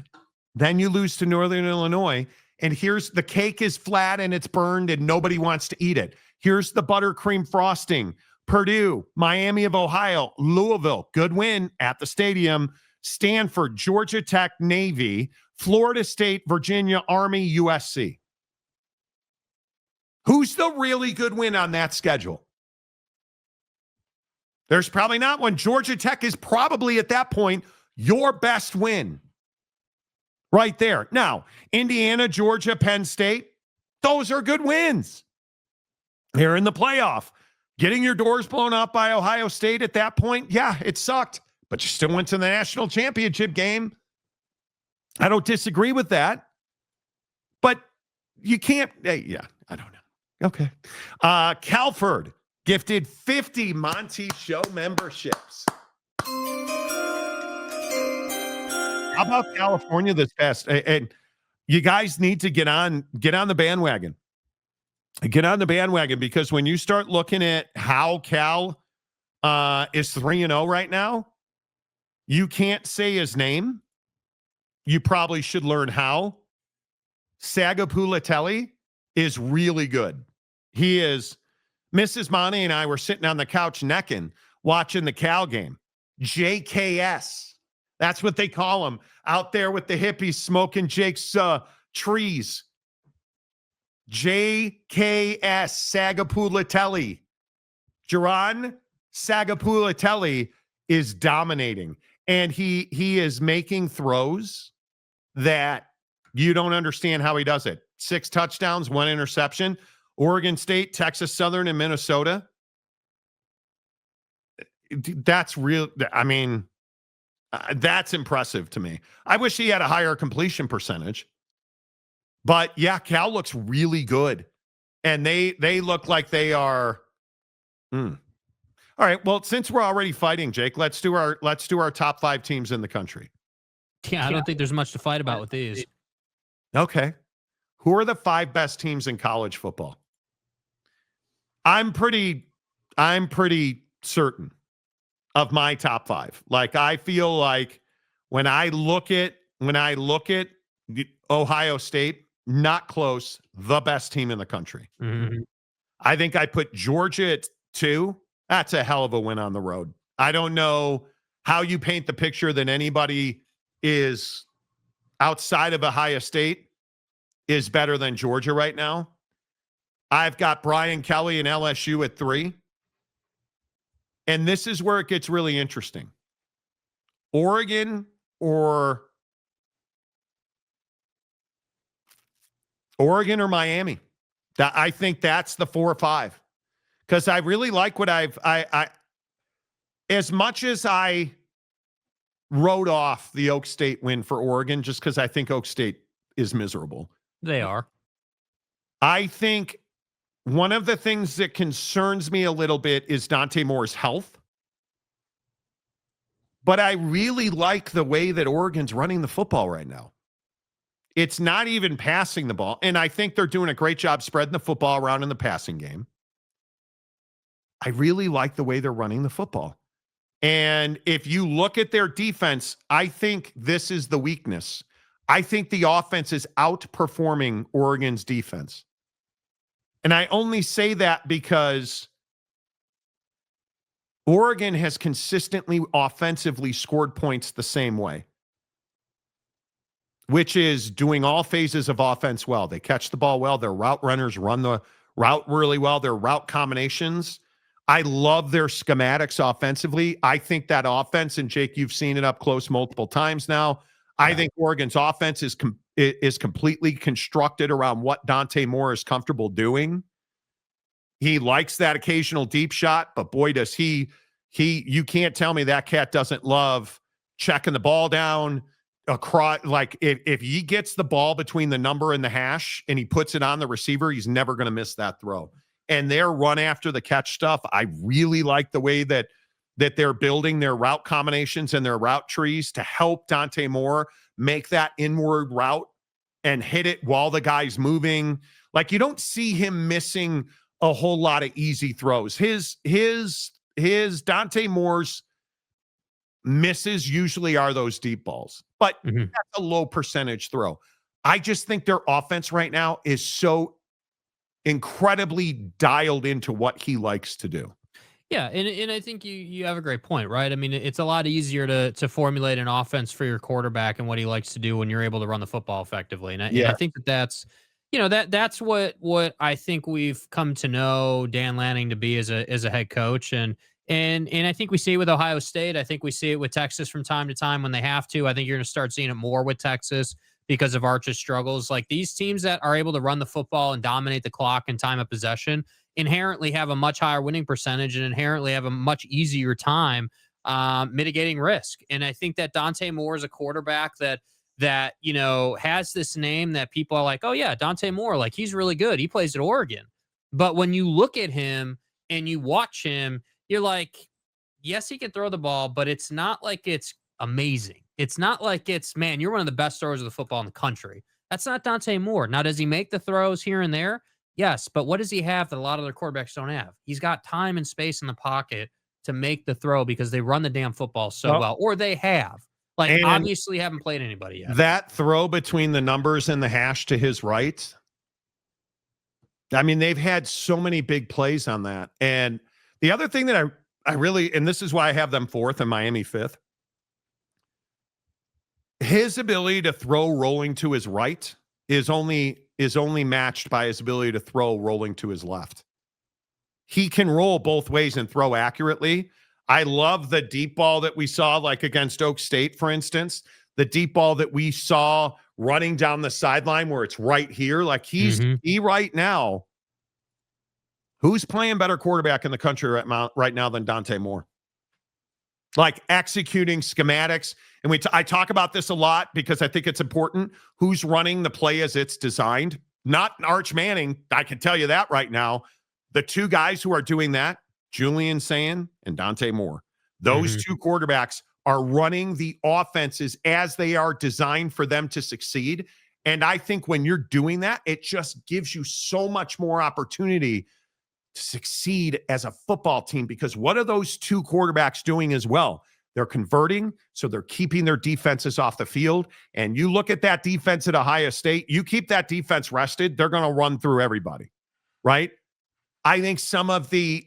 then you lose to Northern Illinois, and here's the cake is flat and it's burned and nobody wants to eat it. Here's the buttercream frosting. Purdue, Miami of Ohio, Louisville, good win at the stadium. Stanford, Georgia Tech, Navy, Florida State, Virginia, Army, USC. Who's the really good win on that schedule? There's probably not one. Georgia Tech is probably at that point your best win. Right there. Now, Indiana, Georgia, Penn State, those are good wins. They're in the playoff. Getting your doors blown out by Ohio State at that point, yeah, it sucked. But you still went to the national championship game. I don't disagree with that. But you can't, I don't know. Okay. Calford gifted 50 Monty Show memberships. How about California this past? And you guys need to get on the bandwagon. Get on the bandwagon, because when you start looking at how Cal is 3-0 right now, you can't say his name. You probably should learn how. Sagapulatelli is really good. He is. Mrs. Monty and I were sitting on the couch necking, watching the Cal game. JKS. That's what they call him out there with the hippies smoking Jake's trees. JKS Sagapulatelli. Jaron Sagapulatelli is dominating, and he is making throws that you don't understand how he does it. 6 touchdowns, 1 interception. Oregon State, Texas Southern, and Minnesota. That's real. I mean, that's impressive to me. I wish he had a higher completion percentage. But yeah, Cal looks really good. And they look like they are. All right. Well, since we're already fighting, Jake, let's do our top 5 teams in the country. Yeah, I don't think there's much to fight about with these. Okay. Who are the 5 best teams in college football? I'm pretty certain of my top 5. Like, I feel like when I look at Ohio State, not close, the best team in the country. Mm-hmm. I think I put Georgia at 2. That's a hell of a win on the road. I don't know how you paint the picture that anybody is outside of Ohio State is better than Georgia right now. I've got Brian Kelly and LSU at 3. And this is where it gets really interesting. Oregon or Miami. I think that's the 4 or 5. Because I really like what I as much as I wrote off the Oak State win for Oregon, just because I think Oak State is miserable. They are. I think one of the things that concerns me a little bit is Dante Moore's health. But I really like the way that Oregon's running the football right now. It's not even passing the ball. And I think they're doing a great job spreading the football around in the passing game. I really like the way they're running the football. And if you look at their defense, I think this is the weakness. I think the offense is outperforming Oregon's defense. And I only say that because Oregon has consistently offensively scored points the same way, which is doing all phases of offense well. They catch the ball well. Their route runners run the route really well. Their route combinations. I love their schematics offensively. I think that offense, and Jake, you've seen it up close multiple times now. I think Oregon's offense is completely constructed around what Dante Moore is comfortable doing. He likes that occasional deep shot, but boy, does he you can't tell me that cat doesn't love checking the ball down across. Like if he gets the ball between the number and the hash and he puts it on the receiver, he's never going to miss that throw. And their run after the catch stuff, I really like the way that they're building their route combinations and their route trees to help Dante Moore make that inward route and hit it while the guy's moving. Like, you don't see him missing a whole lot of easy throws. His Dante Moore's misses usually are those deep balls, but that's a low percentage throw. I just think their offense right now is so incredibly dialed into what he likes to do. Yeah, and I think you have a great point, right? I mean, it's a lot easier to formulate an offense for your quarterback and what he likes to do when you're able to run the football effectively. And I think that's that's what I think we've come to know Dan Lanning to be as a head coach. And I think we see it with Ohio State. I think we see it with Texas from time to time when they have to. I think you're going to start seeing it more with Texas because of Arch's struggles. Like, these teams that are able to run the football and dominate the clock and time of possession inherently have a much higher winning percentage and inherently have a much easier time mitigating risk. And I think that Dante Moore is a quarterback that has this name that people are like, oh yeah, Dante Moore, like, he's really good. He plays at Oregon. But when you look at him and you watch him, you're like, yes, he can throw the ball, but it's not like it's amazing. It's not like it's, man, you're one of the best throwers of the football in the country. That's not Dante Moore. Now, does he make the throws here and there? Yes, but what does he have that a lot of their quarterbacks don't have? He's got time and space in the pocket to make the throw because they run the damn football so well, or they have. Like, obviously haven't played anybody yet. That throw between the numbers and the hash to his right, I mean, they've had so many big plays on that. And the other thing that I really, and this is why I have them 4th and Miami 5th, his ability to throw rolling to his right is only matched by his ability to throw rolling to his left. He can roll both ways and throw accurately. I love the deep ball that we saw, like against Oak State, for instance, the deep ball that we saw running down the sideline where it's right here. Like he right now, who's playing better quarterback in the country right now than Dante Moore? Like executing schematics. And I talk about this a lot because I think it's important. Who's running the play as it's designed? Not Arch Manning. I can tell you that right now. The two guys who are doing that, Julian Sayin and Dante Moore, those two quarterbacks are running the offenses as they are designed for them to succeed. And I think when you're doing that, it just gives you so much more opportunity to succeed as a football team, because what are those two quarterbacks doing as well? They're converting, so they're keeping their defenses off the field. And you look at that defense at Ohio State, you keep that defense rested, they're going to run through everybody, right? I think some of the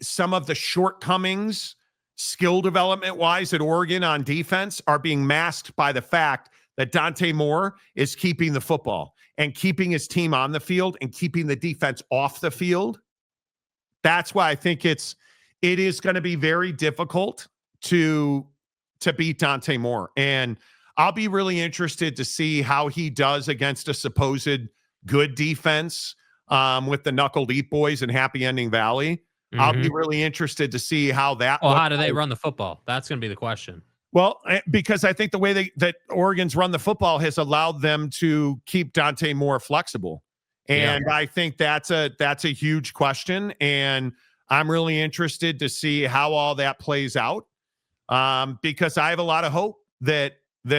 shortcomings, skill development wise at Oregon on defense are being masked by the fact that Dante Moore is keeping the football and keeping his team on the field and keeping the defense off the field. That's why I think it is going to be very difficult to beat Dante Moore. And I'll be really interested to see how he does against a supposed good defense with the Knuckle Deep Boys in Happy Ending Valley. I'll be really interested to see how that. Well, how do they run the football? That's going to be the question. Well, because I think the way that Oregon's run the football has allowed them to keep Dante Moore flexible. And I think that's a huge question. And I'm really interested to see how all that plays out, because I have a lot of hope that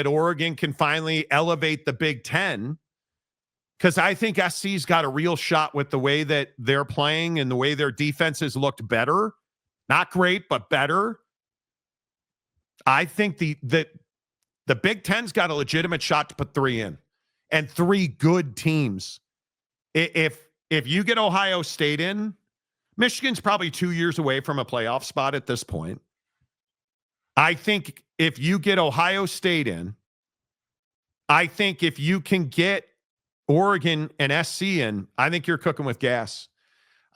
Oregon can finally elevate the Big Ten, because I think SC's got a real shot with the way that they're playing and the way their defense has looked better. Not great, but better. I think the Big Ten's got a legitimate shot to put 3 in, and 3 good teams. If you get Ohio State in, Michigan's probably 2 years away from a playoff spot at this point. I think if you get Ohio State in, I think if you can get Oregon and SC in, I think you're cooking with gas.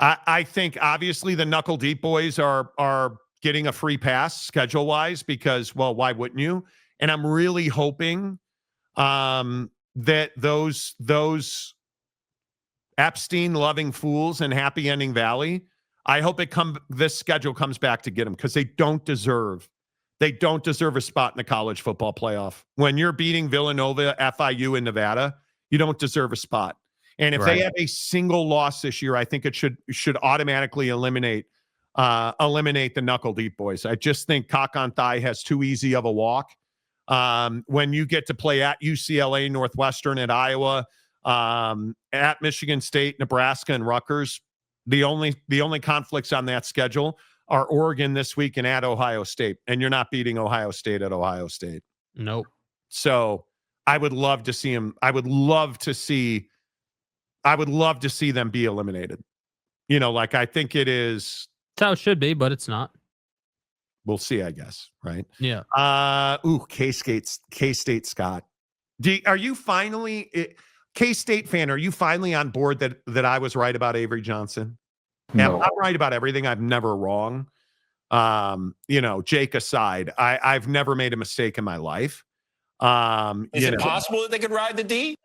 I think obviously the Knuckle Deep Boys are getting a free pass schedule-wise because, well, why wouldn't you? And I'm really hoping that those Epstein-loving fools in Happy Ending Valley, I hope this schedule comes back to get them, because they don't deserve a spot in the college football playoff. When you're beating Villanova, FIU, and Nevada, you don't deserve a spot. And if they have a single loss this year, I think it should automatically eliminate the Knuckle Deep Boys. I just think Cock on Thigh has too easy of a walk. When you get to play at UCLA, Northwestern, at Iowa, at Michigan State, Nebraska, and Rutgers, the only conflicts on that schedule are Oregon this week and at Ohio State. And you're not beating Ohio State at Ohio State. Nope. So I would love to see him. I would love to see them be eliminated. Like I think it is. That's how it should be, but it's not. We'll see, I guess. Right. Yeah. K-State Scott. Are you finally K-State fan? Are you finally on board that I was right about Avery Johnson? No. I'm right about everything. I'm never wrong. Jake aside, I've never made a mistake in my life. Is it possible that they could ride the D?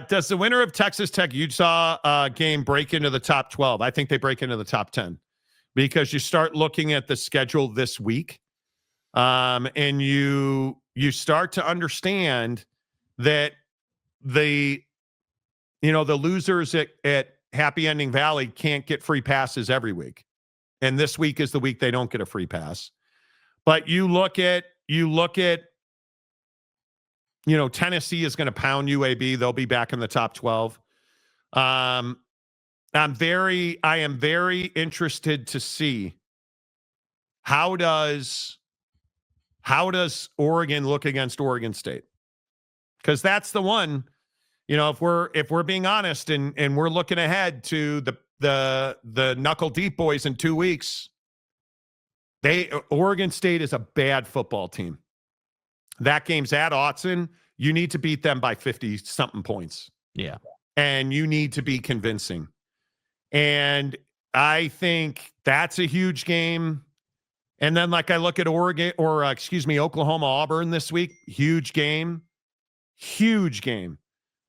Does the winner of Texas Tech Utah game break into the top 12? I think they break into the top 10, because you start looking at the schedule this week, and you start to understand that the losers at Happy Ending Valley can't get free passes every week, and this week is the week they don't get a free pass. But you look at Tennessee is going to pound UAB. They'll be back in the top 12. I am very interested to see how does Oregon look against Oregon State? Because that's the one. if we're being honest and we're looking ahead to the knuckle deep boys in 2 weeks, Oregon State is a bad football team. That game's at Autzen. You need to beat them by 50 something points. Yeah. And you need to be convincing. And I think that's a huge game. And then I look at Oklahoma Auburn this week, huge game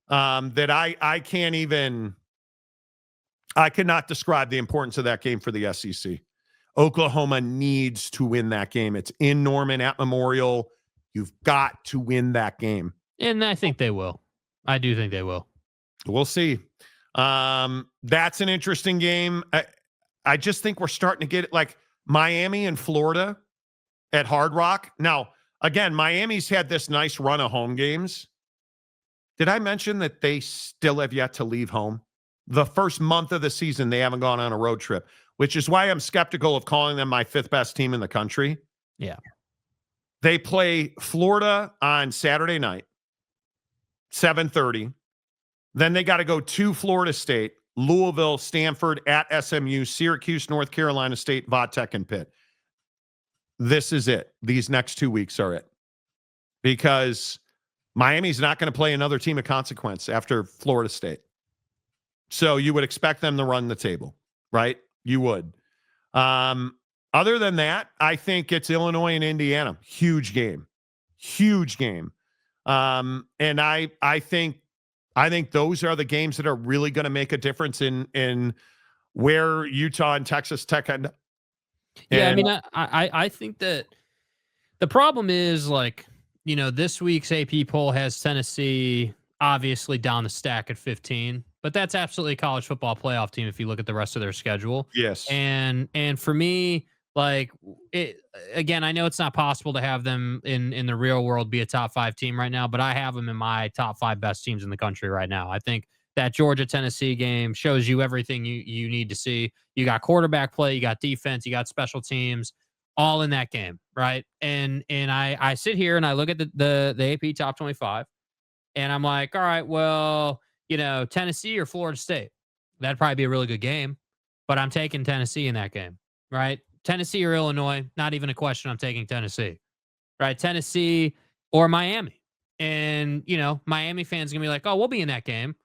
that I cannot describe the importance of that game for the SEC. Oklahoma needs to win that game. It's in Norman at Memorial. You've got to win that game. And I think they will. I do think they will. We'll see. That's an interesting game. I just think we're starting to get it Miami and Florida at Hard Rock. Now, again, Miami's had this nice run of home games. Did I mention that they still have yet to leave home? The first month of the season, they haven't gone on a road trip, which is why I'm skeptical of calling them my 5th best team in the country. Yeah. They play Florida on Saturday night, 7:30. Then they got to go to Florida State, Louisville, Stanford, at SMU, Syracuse, North Carolina State, Va-Tech, and Pitt. This is it. These next 2 weeks are it. Because Miami's not going to play another team of consequence after Florida State. So you would expect them to run the table, right? You would. Other than that, I think it's Illinois and Indiana. Huge game. And I think those are the games that are really going to make a difference in where Utah and Texas Tech end up. Yeah, I mean, I think that the problem is this week's AP poll has Tennessee obviously down the stack at 15, but that's absolutely a college football playoff team if you look at the rest of their schedule. Yes. And for me, again, I know it's not possible to have them in the real world be a top 5 team right now, but I have them in my top 5 best teams in the country right now. I think that Georgia-Tennessee game shows you everything you need to see. You got quarterback play, you got defense, you got special teams, all in that game, right? And I sit here and I look at the AP top 25, and I'm like, all right, well, Tennessee or Florida State, that'd probably be a really good game, but I'm taking Tennessee in that game, right? Tennessee or Illinois, not even a question. I'm taking Tennessee, right? Tennessee or Miami. And, Miami fans going to be like, oh, we'll be in that game.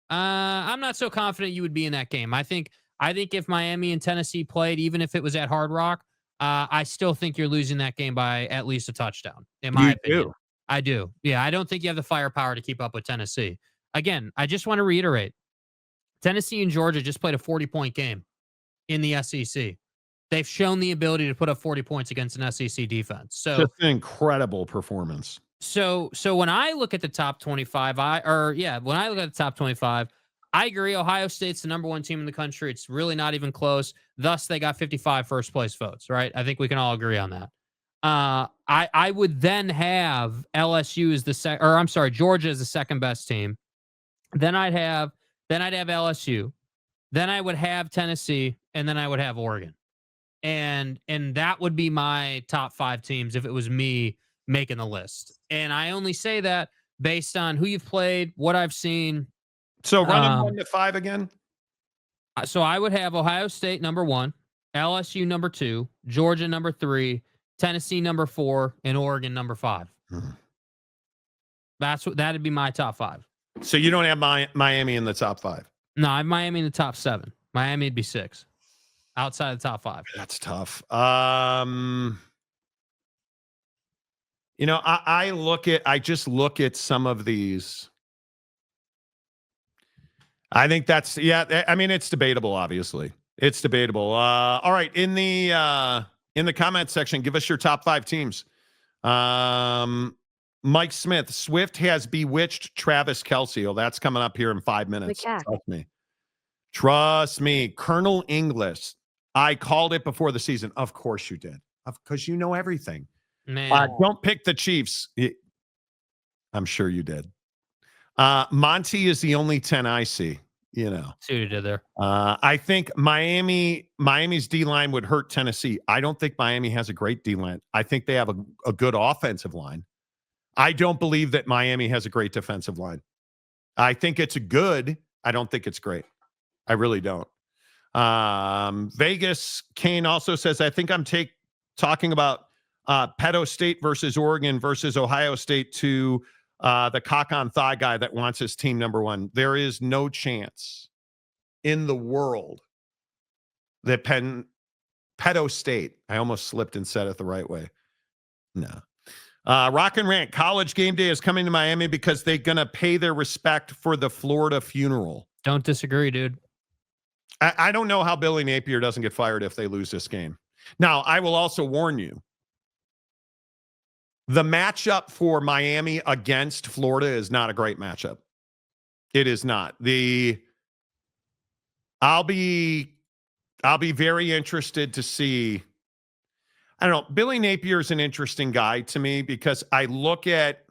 I'm not so confident you would be in that game. I think if Miami and Tennessee played, even if it was at Hard Rock, I still think you're losing that game by at least a touchdown, in my opinion. Do. I do. Yeah, I don't think you have the firepower to keep up with Tennessee. Again, I just want to reiterate, Tennessee and Georgia just played a 40-point game in the SEC. They've shown the ability to put up 40 points against an SEC defense. So just an incredible performance. So when I look at the top 25, when I look at the top 25, I agree. Ohio State's the number 1 team in the country. It's really not even close. Thus, they got 55 first place votes, right? I think we can all agree on that. I would then have LSU as Georgia as the second best team. Then I'd have LSU. Then I would have Tennessee, and then I would have Oregon. And that would be my top 5 teams if it was me making the list. And I only say that based on who you've played, what I've seen. So running 1 to 5 again? So I would have Ohio State number 1, LSU number 2, Georgia number 3, Tennessee number 4, and Oregon number 5. That'd be my top 5. So you don't have Miami in the top 5? No, I have Miami in the top 7. Miami would be 6. Outside the top 5. That's tough. I just look at some of these. I think that's, I mean, it's debatable, obviously. It's debatable. All right. In the comment section, give us your top 5 teams. Mike Smith, Swift has bewitched Travis Kelce. Oh, that's coming up here in 5 minutes. Trust me. Colonel Inglis, I called it before the season. Of course you did. Because you know everything. Man. Don't pick the Chiefs. I'm sure you did. Monty is the only 10 I see. See what you did there. I think Miami's D-line would hurt Tennessee. I don't think Miami has a great D-line. I think they have a good offensive line. I don't believe that Miami has a great defensive line. I think it's good. I don't think it's great. I really don't. Vegas Kane also says, I think I'm talking about Pedo State versus Oregon versus Ohio State to the cock on thigh guy that wants his team number one. There is no chance in the world that Pedo State, I almost slipped and said it the right way. No. Rock and Rant, College Game Day is coming to Miami because they're going to pay their respect for the Florida funeral. Don't disagree, dude. I don't know how Billy Napier doesn't get fired if they lose this game. Now, I will also warn you, the matchup for Miami against Florida is not a great matchup. It is not. I'll be very interested to see. I don't know. Billy Napier is an interesting guy to me because I look at.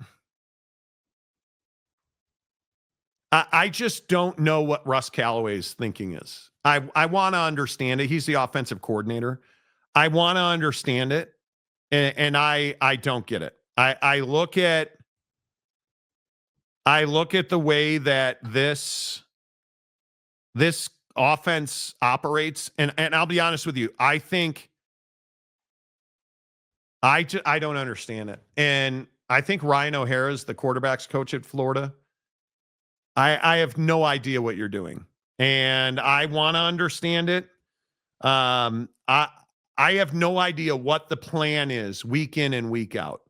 I just don't know what Russ Callaway's thinking is. I want to understand it. He's the offensive coordinator. I want to understand it, and I don't get it. I look at the way that this offense operates, and I'll be honest with you. I think I don't understand it, and I think Ryan O'Hara is the quarterback's coach at Florida. I have no idea what you're doing, and I want to understand it. I have no idea what the plan is week in and week out.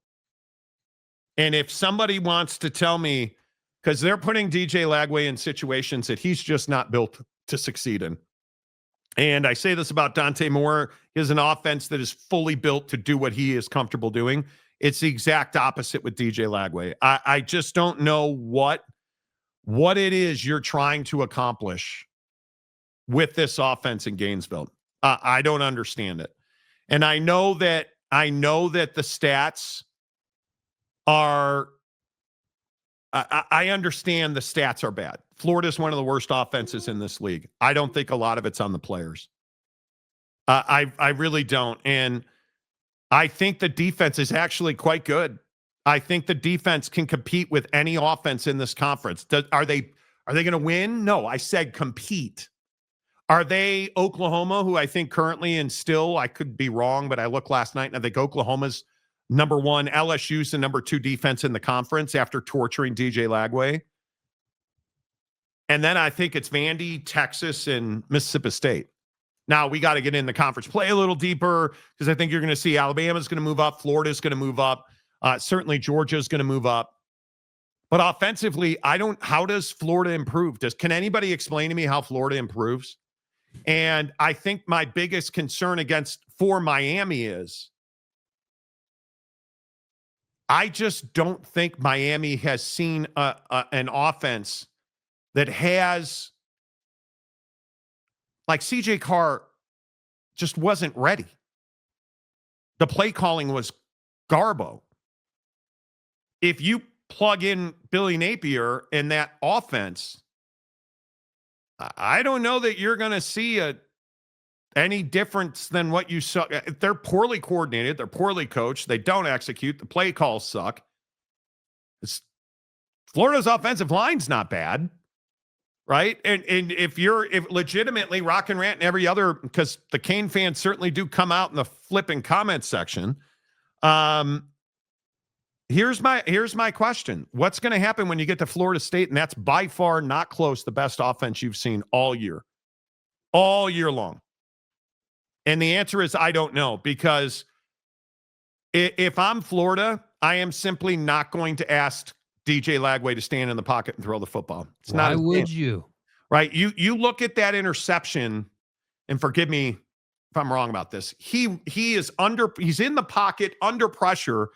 And if somebody wants to tell me, because they're putting DJ Lagway in situations that he's just not built to succeed in. And I say this about Dante Moore. He has an offense that is fully built to do what he is comfortable doing. It's the exact opposite with DJ Lagway. I just don't know what it is you're trying to accomplish with this offense in Gainesville. I don't understand it. And I know that the stats are, I understand the stats are bad. Florida's one of the worst offenses in this league. I don't think a lot of it's on the players. I really don't. And I think the defense is actually quite good. I think the defense can compete with any offense in this conference. Are they going to win? No, I said compete. Are they Oklahoma, who I think currently and still, I could be wrong, but I looked last night and I think Oklahoma's number one, LSU's the number two defense in the conference after torturing DJ Lagway. And then I think it's Vandy, Texas, and Mississippi State. Now, we got to get in the conference play a little deeper because I think you're going to see Alabama's going to move up. Florida's going to move up. Certainly Georgia's going to move up. But offensively, how does Florida improve? Can anybody explain to me how Florida improves? And I think my biggest concern for Miami is I just don't think Miami has seen an offense that has, like, CJ Carr just wasn't ready. The play calling was garbo. If you plug in Billy Napier in that offense, I don't know that you're going to see any difference than what you saw. They're poorly coordinated. They're poorly coached. They don't execute. The play calls suck. Florida's offensive line's not bad, right? And if legitimately Rock and Rant and every other, because the Kane fans certainly do come out in the flipping comment section. Here's my question. What's going to happen when you get to Florida State? And that's by far not close the best offense you've seen all year long. And the answer is I don't know, because if I'm Florida, I am simply not going to ask DJ Lagway to stand in the pocket and throw the football. It's not. Why would you? Right. You look at that interception, and forgive me if I'm wrong about this. He's in the pocket under pressure.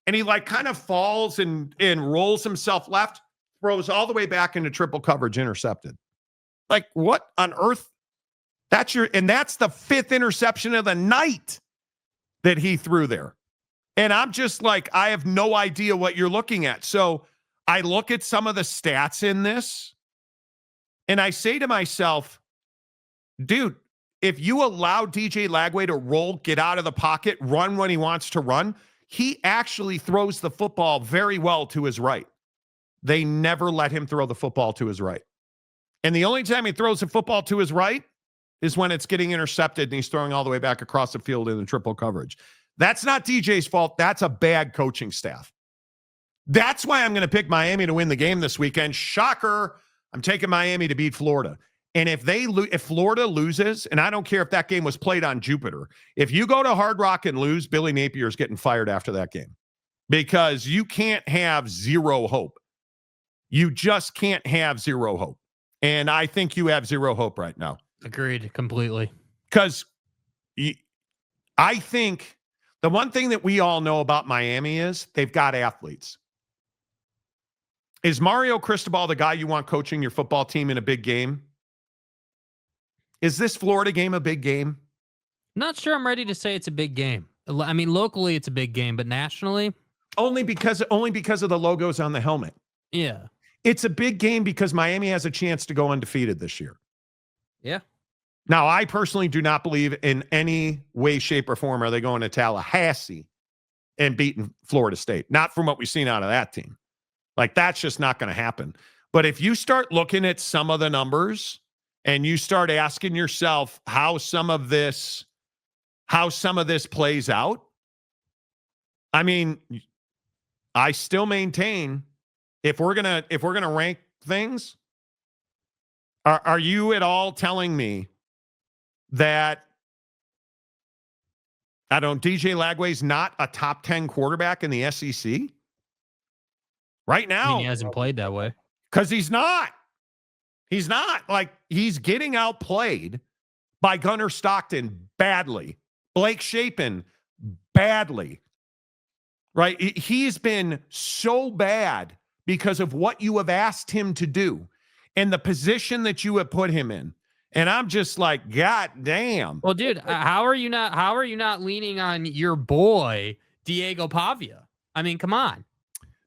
And he kind of falls and rolls himself left, throws all the way back into triple coverage, intercepted. Like, what on earth? That's the fifth interception of the night that he threw there. And I'm just like, I have no idea what you're looking at. So I look at some of the stats in this and I say to myself, dude, if you allow DJ Lagway to roll, get out of the pocket, run when he wants to run, he actually throws the football very well to his right. they never let him throw the football to his right. And the only time he throws the football to his right is when it's getting intercepted and he's throwing all the way back across the field in the triple coverage. That's not DJ's fault. That's a bad coaching staff. That's why I'm going to pick Miami to win the game this weekend. Shocker. I'm taking Miami to beat Florida. And if Florida loses, and I don't care if that game was played on Jupiter, if you go to Hard Rock and lose, Billy Napier's getting fired after that game because you can't have zero hope. You just can't have zero hope. And I think you have zero hope right now. Agreed completely. Because I think the one thing that we all know about Miami is they've got athletes. Is Mario Cristobal the guy you want coaching your football team in a big game? Is this Florida game a big game? Not sure I'm ready to say it's a big game. I mean, locally it's a big game, but nationally? Only because of the logos on the helmet. Yeah. It's a big game because Miami has a chance to go undefeated this year. Yeah. Now, I personally do not believe in any way, shape, or form are they going to Tallahassee and beating Florida State. Not from what we've seen out of that team. Like, that's just not going to happen. But if you start looking at some of the numbers and you start asking yourself how some of this plays out, I mean, I still maintain if we're gonna rank things, are you at all telling me that DJ Lagway's not a top 10 quarterback in the SEC? Right now. I mean, he hasn't played that way. Because he's not. He's not. Like, he's getting outplayed by Gunnar Stockton badly. Blake Shapen badly. Right? He's been so bad because of what you have asked him to do and the position that you have put him in. And I'm just like, God damn. Well, dude, how are you not leaning on your boy, Diego Pavia? I mean, come on.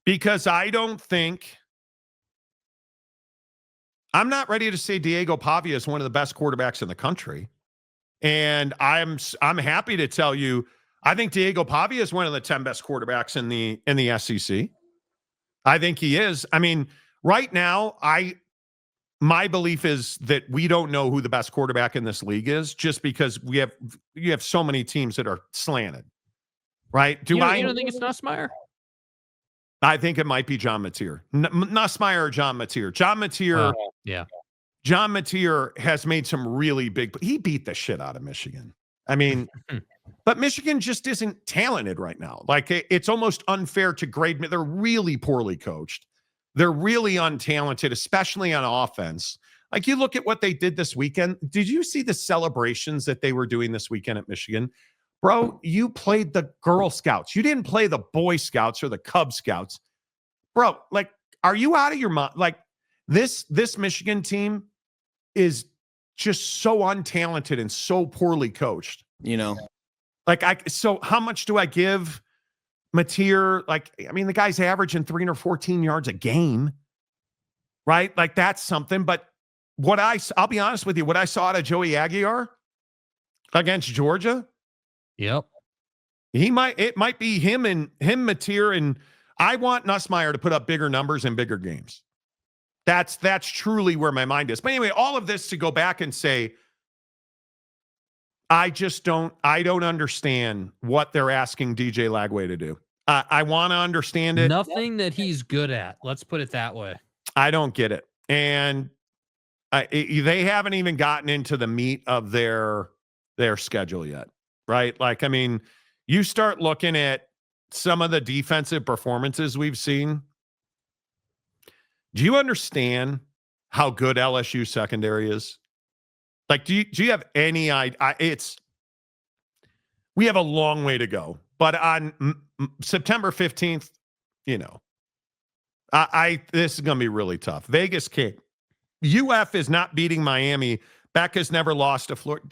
Because I'm not ready to say Diego Pavia is one of the best quarterbacks in the country. And I'm happy to tell you, I think Diego Pavia is one of the 10 best quarterbacks in the SEC. I think he is. I mean, right now, my belief is that we don't know who the best quarterback in this league is just because you have so many teams that are slanted. Right? You don't think it's Nussmeier? I think it might be John Mateer. Nussmeier or John Mateer. Yeah. John Mateer has made some really big. He beat the shit out of Michigan. I mean, but Michigan just isn't talented right now. Like, it's almost unfair to grade. They're really poorly coached. They're really untalented, especially on offense. Like, you look at what they did this weekend. Did you see the celebrations that they were doing this weekend at Michigan? Bro, you played the Girl Scouts. You didn't play the Boy Scouts or the Cub Scouts. Bro, like, are you out of your mind? Like, this Michigan team is just so untalented and so poorly coached. You know. Like, so how much do I give Mateer? Like, I mean, the guy's averaging 314 yards a game, right? Like, that's something. But I'll be honest with you, what I saw out of Joey Aguiar against Georgia, yep. It might be him, Mateer, and I want Nussmeier to put up bigger numbers in bigger games. That's truly where my mind is. But anyway, all of this to go back and say, I don't understand what they're asking DJ Lagway to do. I want to understand it. Nothing that he's good at. Let's put it that way. I don't get it. And they haven't even gotten into the meat of their schedule yet. Right? Like, I mean, you start looking at some of the defensive performances we've seen. Do you understand how good LSU secondary is? Like, do you have any idea? We have a long way to go. But on September 15th, this is going to be really tough. Vegas can't. UF is not beating Miami. Beck has never lost to Florida.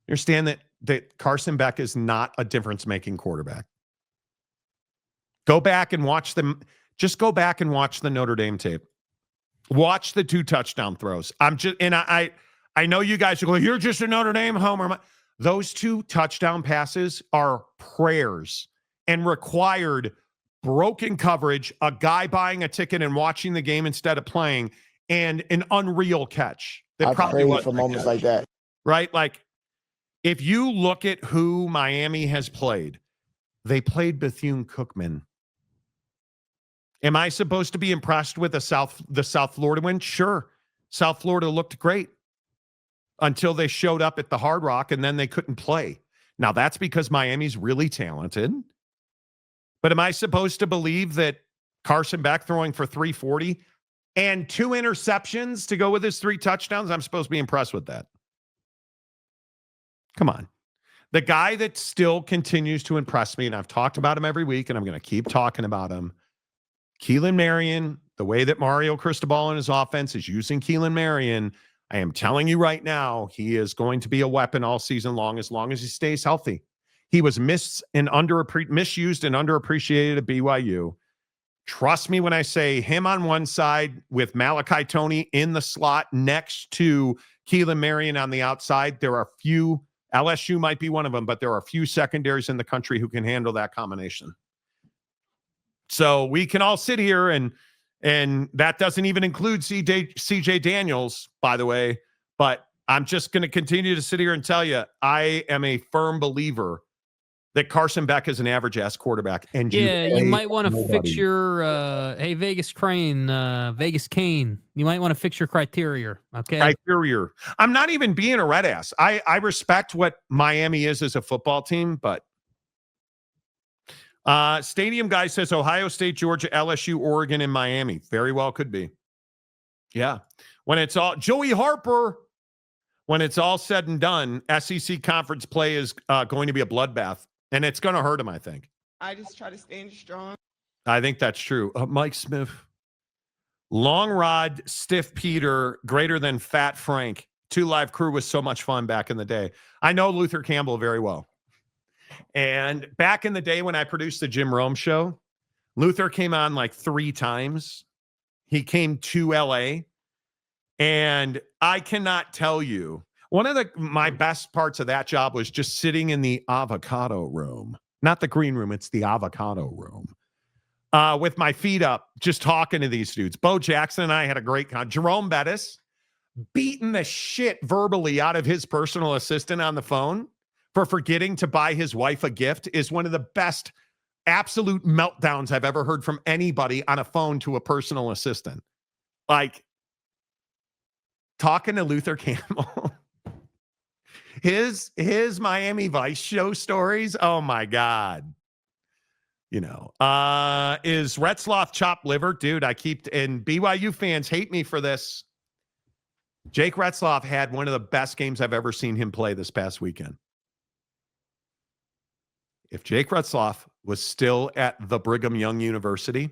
Understand that Carson Beck is not a difference-making quarterback. Go back and watch them. Just go back and watch the Notre Dame tape. Watch the 2 touchdown throws. I know you guys are going, you're just a Notre Dame homer. Those 2 touchdown passes are prayers and required broken coverage, a guy buying a ticket and watching the game instead of playing, and an unreal catch. I prayed for moments like that. Right? Like, if you look at who Miami has played, they played Bethune-Cookman. Am I supposed to be impressed with the South Florida win? Sure. South Florida looked great until they showed up at the Hard Rock, and then they couldn't play. Now, that's because Miami's really talented. But am I supposed to believe that Carson Beck throwing for 340 and 2 interceptions to go with his 3 touchdowns? I'm supposed to be impressed with that. Come on. The guy that still continues to impress me, and I've talked about him every week, and I'm going to keep talking about him, Keelan Marion, the way that Mario Cristobal and his offense is using Keelan Marion, I am telling you right now, he is going to be a weapon all season long as he stays healthy. He was misused and underappreciated at BYU. Trust me when I say him on one side with Malachi Toney in the slot next to Keelan Marion on the outside. There are few, LSU might be one of them, but there are a few secondaries in the country who can handle that combination. So we can all sit here and that doesn't even include CJ Daniels, by the way, but I'm just going to continue to sit here and tell you, I am a firm believer that Carson Beck is an average-ass quarterback. And you might want to fix your, hey, Vegas Kane, you might want to fix your criteria, okay? Criteria. I'm not even being a red ass. I respect what Miami is as a football team, but Stadium Guy says Ohio State, Georgia, LSU, Oregon, and Miami. Very well could be. Yeah. When it's all, Joey Harper, when it's all said and done, SEC conference play is going to be a bloodbath. And it's going to hurt him, I think. I just try to stand strong. I think that's true. Mike Smith. Long Rod, Stiff Peter, greater than Fat Frank. 2 Live Crew was so much fun back in the day. I know Luther Campbell very well. And back in the day when I produced the Jim Rome show, Luther came on like 3 times. He came to LA. And I cannot tell you, one of my best parts of that job was just sitting in the avocado room. Not the green room, it's the avocado room. With my feet up, just talking to these dudes. Bo Jackson and I had a great con. Jerome Bettis beating the shit verbally out of his personal assistant on the phone for forgetting to buy his wife a gift is one of the best absolute meltdowns I've ever heard from anybody on a phone to a personal assistant. Like, talking to Luther Campbell. His Miami Vice show stories, oh my God. You know, is Retzloff chopped liver? Dude, and BYU fans hate me for this. Jake Retzloff had one of the best games I've ever seen him play this past weekend. If Jake Retzloff was still at the Brigham Young University,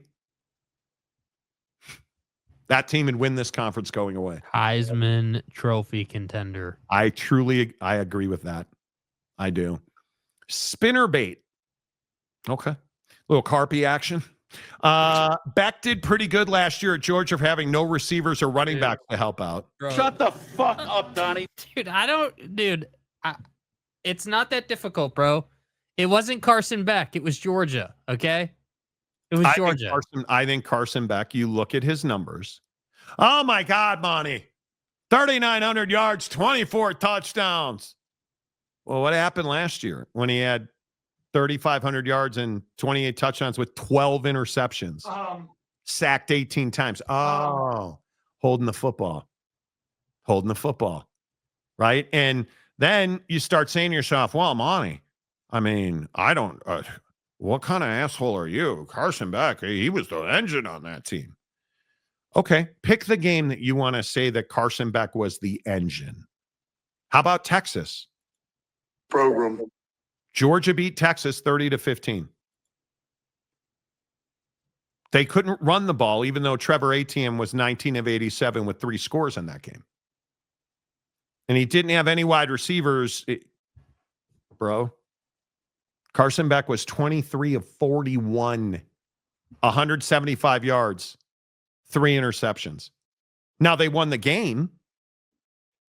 that team would win this conference going away. Heisman Trophy contender. I agree with that. I do. Spinnerbait. Okay. Little Carpy action. Beck did pretty good last year at Georgia for having no receivers or running backs to help out. Bro. Shut the fuck up, Donnie. It's not that difficult, bro. It wasn't Carson Beck. It was Georgia, okay? It was Georgia. I think Carson Beck, you look at his numbers. Oh, my God, Monty. 3,900 yards, 24 touchdowns. Well, what happened last year when he had 3,500 yards and 28 touchdowns with 12 interceptions? Sacked 18 times. Holding the football. Right? And then you start saying to yourself, well, Monty, I mean, I don't what kind of asshole are you? Carson Beck, he was the engine on that team. Okay, pick the game that you want to say that Carson Beck was the engine. How about Texas? Program. Georgia beat Texas 30-15. They couldn't run the ball, even though Trevor Etienne was 19 of 87 with 3 scores in that game. And he didn't have any wide receivers. Bro. Carson Beck was 23 of 41, 175 yards, 3 interceptions. Now, they won the game,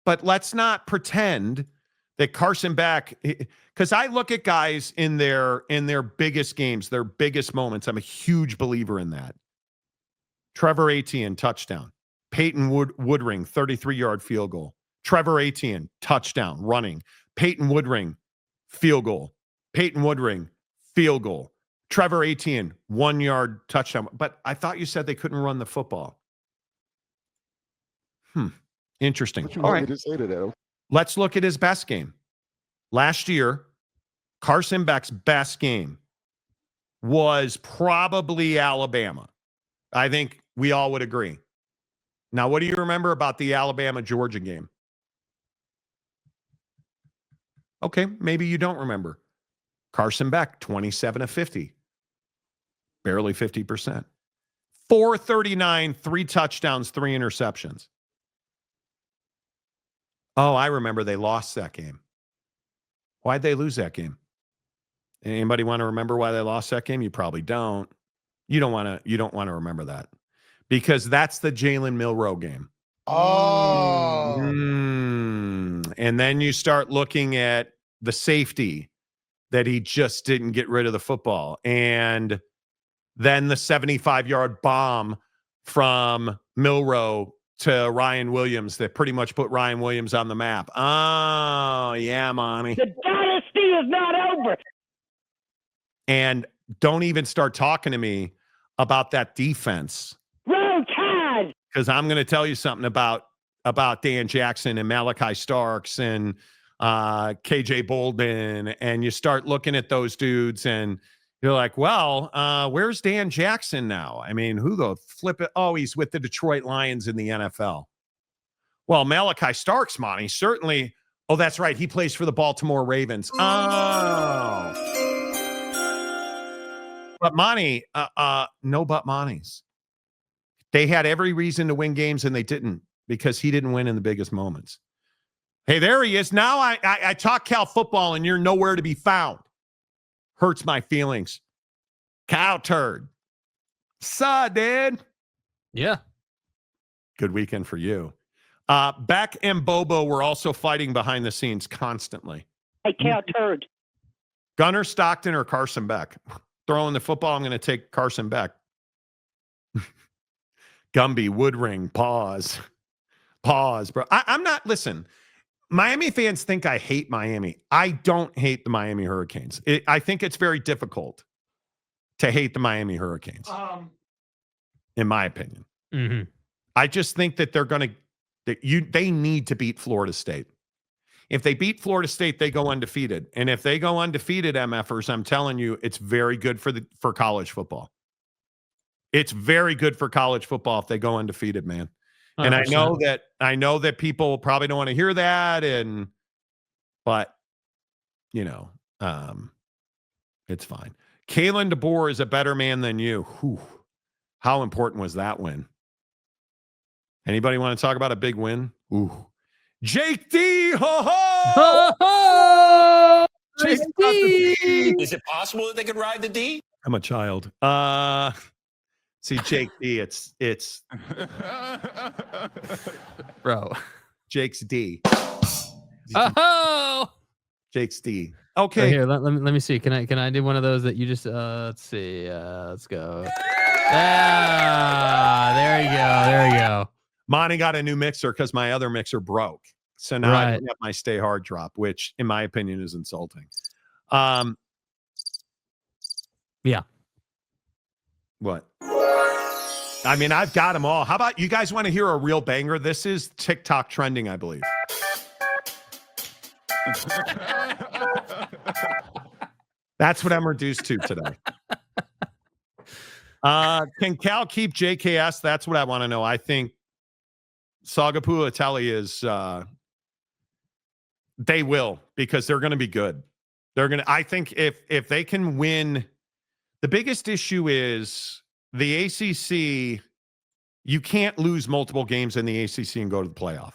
but let's not pretend that Carson Beck, because I look at guys in their biggest games, their biggest moments. I'm a huge believer in that. Trevor Etienne, touchdown. Peyton Woodring, 33-yard field goal. Trevor Etienne, touchdown, running. Peyton Woodring, field goal. Peyton Woodring, field goal. Trevor Etienne, 1-yard touchdown. But I thought you said they couldn't run the football. Interesting. What you All want right. me to say to that? Let's look at his best game. Last year, Carson Beck's best game was probably Alabama. I think we all would agree. Now, what do you remember about the Alabama-Georgia game? Okay, maybe you don't remember. Carson Beck, 27 of 50. Barely 50%. 439, 3 touchdowns, 3 interceptions. Oh, I remember they lost that game. Why'd they lose that game? Anybody want to remember why they lost that game? You probably don't. You don't want to remember that. Because that's the Jalen Milroe game. Oh. And then you start looking at the safety that he just didn't get rid of the football. And then the 75-yard bomb from Milroe to Ryan Williams that pretty much put Ryan Williams on the map. Oh, yeah, Monty. The dynasty is not over. And don't even start talking to me about that defense. Roll Tide. Because I'm going to tell you something about Dan Jackson and Malachi Starks and KJ Bolden. And you start looking at those dudes and you're like, well, where's Dan Jackson now? I mean, who the flip it? Oh, he's with the Detroit Lions in the NFL. Well, Malachi Starks, Monty, certainly. Oh, that's right. He plays for the Baltimore Ravens. Oh. But Monty, no but Monty's. They had every reason to win games and they didn't because he didn't win in the biggest moments. Hey, there he is. Now I talk Cal football and you're nowhere to be found. Hurts my feelings. Cow turd. Saw, dude. Yeah. Good weekend for you. Beck and Bobo were also fighting behind the scenes constantly. Hey, cow turd. Gunnar Stockton or Carson Beck? Throwing the football, I'm going to take Carson Beck. Gumby, Woodring, pause. Pause, bro. I'm not, listen, Miami fans think I hate Miami. I don't hate the Miami Hurricanes. I think it's very difficult to hate the Miami Hurricanes, in my opinion. Mm-hmm. I just think that they need to beat Florida State. If they beat Florida State, they go undefeated. And if they go undefeated, MFers, I'm telling you, it's very good for college football. It's very good for college football if they go undefeated, man. 100%. And I know that people probably don't want to hear that, but you know, it's fine. Kalen DeBoer is a better man than you. Whew. How important was that win? Anybody want to talk about a big win? Ooh. Jake D. Ho ho! Ho ho! Jake D. Is it possible that they could ride the D? I'm a child. See, Jake D. It's Bro. Jake's D. Oh! Jake's D. Okay. So here, let me see. Can I do one of those that you just let's see. Let's go. Ah, there you go. Monty got a new mixer because my other mixer broke. So now I don't have my stay hard drop, which in my opinion is insulting. Yeah. What? I mean, I've got them all. How about you guys want to hear a real banger? This is TikTok trending, I believe. That's what I'm reduced to today. Can Cal keep JKS? That's what I want to know. I think Sagapulatelli is they will, because they're going to be good. I think if they can win, the biggest issue is the ACC. You can't lose multiple games in the ACC and go to the playoff.